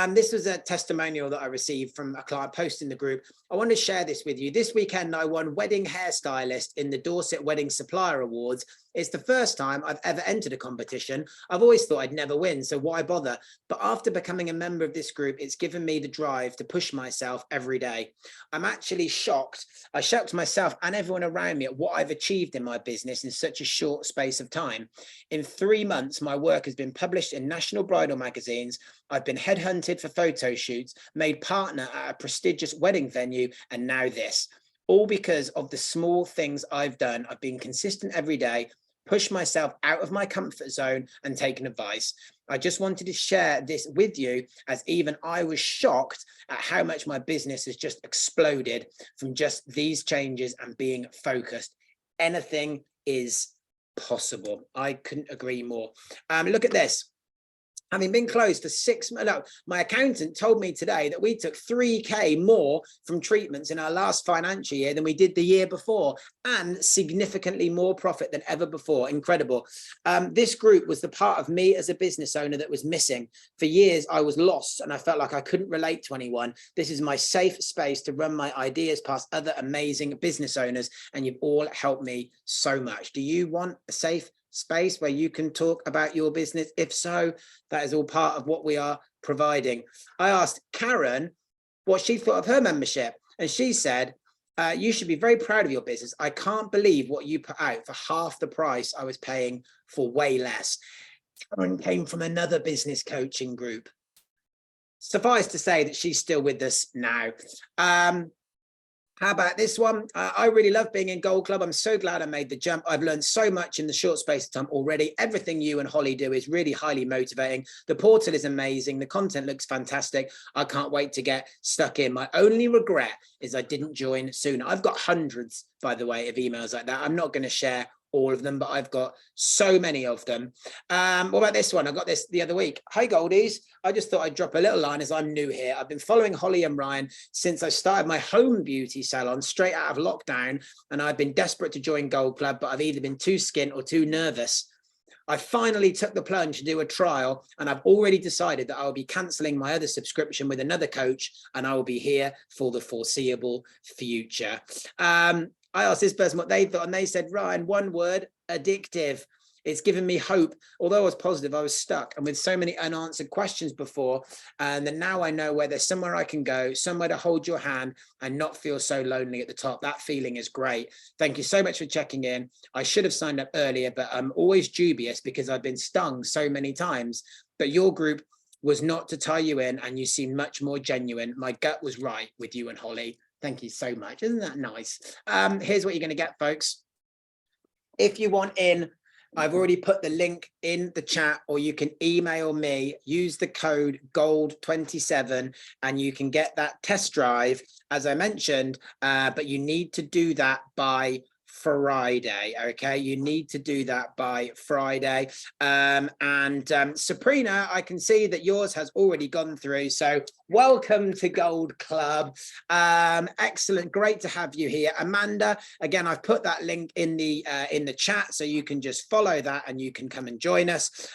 This was a testimonial that I received from a client post in the group. I want to share this with you. This weekend, I won Wedding Hairstylist in the Dorset Wedding Supplier Awards. It's the first time I've ever entered a competition. I've always thought I'd never win, so why bother? But after becoming a member of this group, it's given me the drive to push myself every day. I'm actually shocked. I shocked myself and everyone around me at what I've achieved in my business in such a short space of time. In 3 months, my work has been published in national bridal magazines. I've been headhunted for photo shoots, made partner at a prestigious wedding venue, and now this. All because of the small things I've done. I've been consistent every day, pushed myself out of my comfort zone and taken advice. I just wanted to share this with you, as even I was shocked at how much my business has just exploded from just these changes and being focused. Anything is possible. I couldn't agree more. Look at this. Having been closed for 6 months, no, my accountant told me today that we took 3K more from treatments in our last financial year than we did the year before, and significantly more profit than ever before. Incredible. This group was the part of me as a business owner that was missing. For years, I was lost and I felt like I couldn't relate to anyone. This is my safe space to run my ideas past other amazing business owners, and you've all helped me so much. Do you want a safe space where you can talk about your business? If so, that is all part of what we are providing. I asked Karen what she thought of her membership, and she said, you should be very proud of your business. I can't believe what you put out for half the price I was paying for way less. Karen came from another business coaching group. Suffice to say that she's still with us now. How about this one? I really love being in Gold Club. I'm so glad I made the jump. I've learned so much in the short space of time already. Everything you and Holly do is really highly motivating. The portal is amazing. The content looks fantastic. I can't wait to get stuck in. My only regret is I didn't join sooner. I've got hundreds, by the way, of emails like that. I'm not going to share all of them, but I've got so many of them. What about this one? I got this the other week. Hi Goldies, I just thought I'd drop a little line as I'm new here. I've been following Holly and Ryan since I started my home beauty salon straight out of lockdown, and I've been desperate to join Gold Club, but I've either been too skint or too nervous. I finally took the plunge to do a trial, and I've already decided that I'll be cancelling my other subscription with another coach, and I will be here for the foreseeable future. I asked this person what they thought, and they said, Ryan, one word, addictive. It's given me hope. Although I was positive, I was stuck and with so many unanswered questions before. And then now I know where there's somewhere I can go, somewhere to hold your hand and not feel so lonely at the top. That feeling is great. Thank you so much for checking in. I should have signed up earlier, but I'm always dubious because I've been stung so many times. But your group was not to tie you in, and you seem much more genuine. My gut was right with you and Holly. Thank you so much. Isn't that nice? Here's what you're going to get, folks. If you want in, I've already put the link in the chat, or you can email me, use the code GOLD27, and you can get that test drive, as I mentioned, but you need to do that by Friday. Okay, you need to do that by Friday. Sabrina, I can see that yours has already gone through, so welcome to Gold Club. Excellent, great to have you here. Amanda, again, I've put that link in the chat, so you can just follow that and you can come and join us.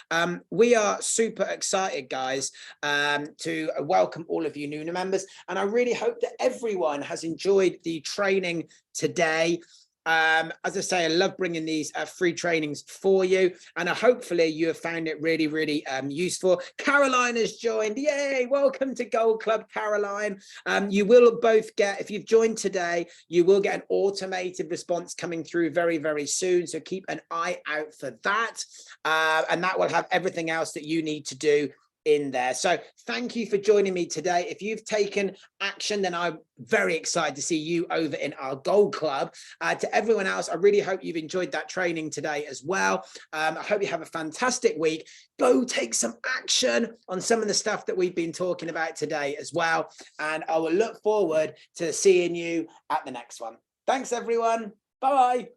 We are super excited, guys, to welcome all of you new members, and I really hope that everyone has enjoyed the training today. As I say, I love bringing these free trainings for you, and hopefully you have found it really, really useful. Caroline has joined. Yay! Welcome to Gold Club, Caroline. You will both get, if you've joined today, you will get an automated response coming through very, very soon. So keep an eye out for that, and that will have everything else that you need to do in there. So thank you for joining me today. If you've taken action, then I'm very excited to see you over in our Gold Club. To everyone else, I really hope you've enjoyed that training today as well. I hope you have a fantastic week. Go take some action on some of the stuff that we've been talking about today as well. And I will look forward to seeing you at the next one. Thanks, everyone. Bye-bye.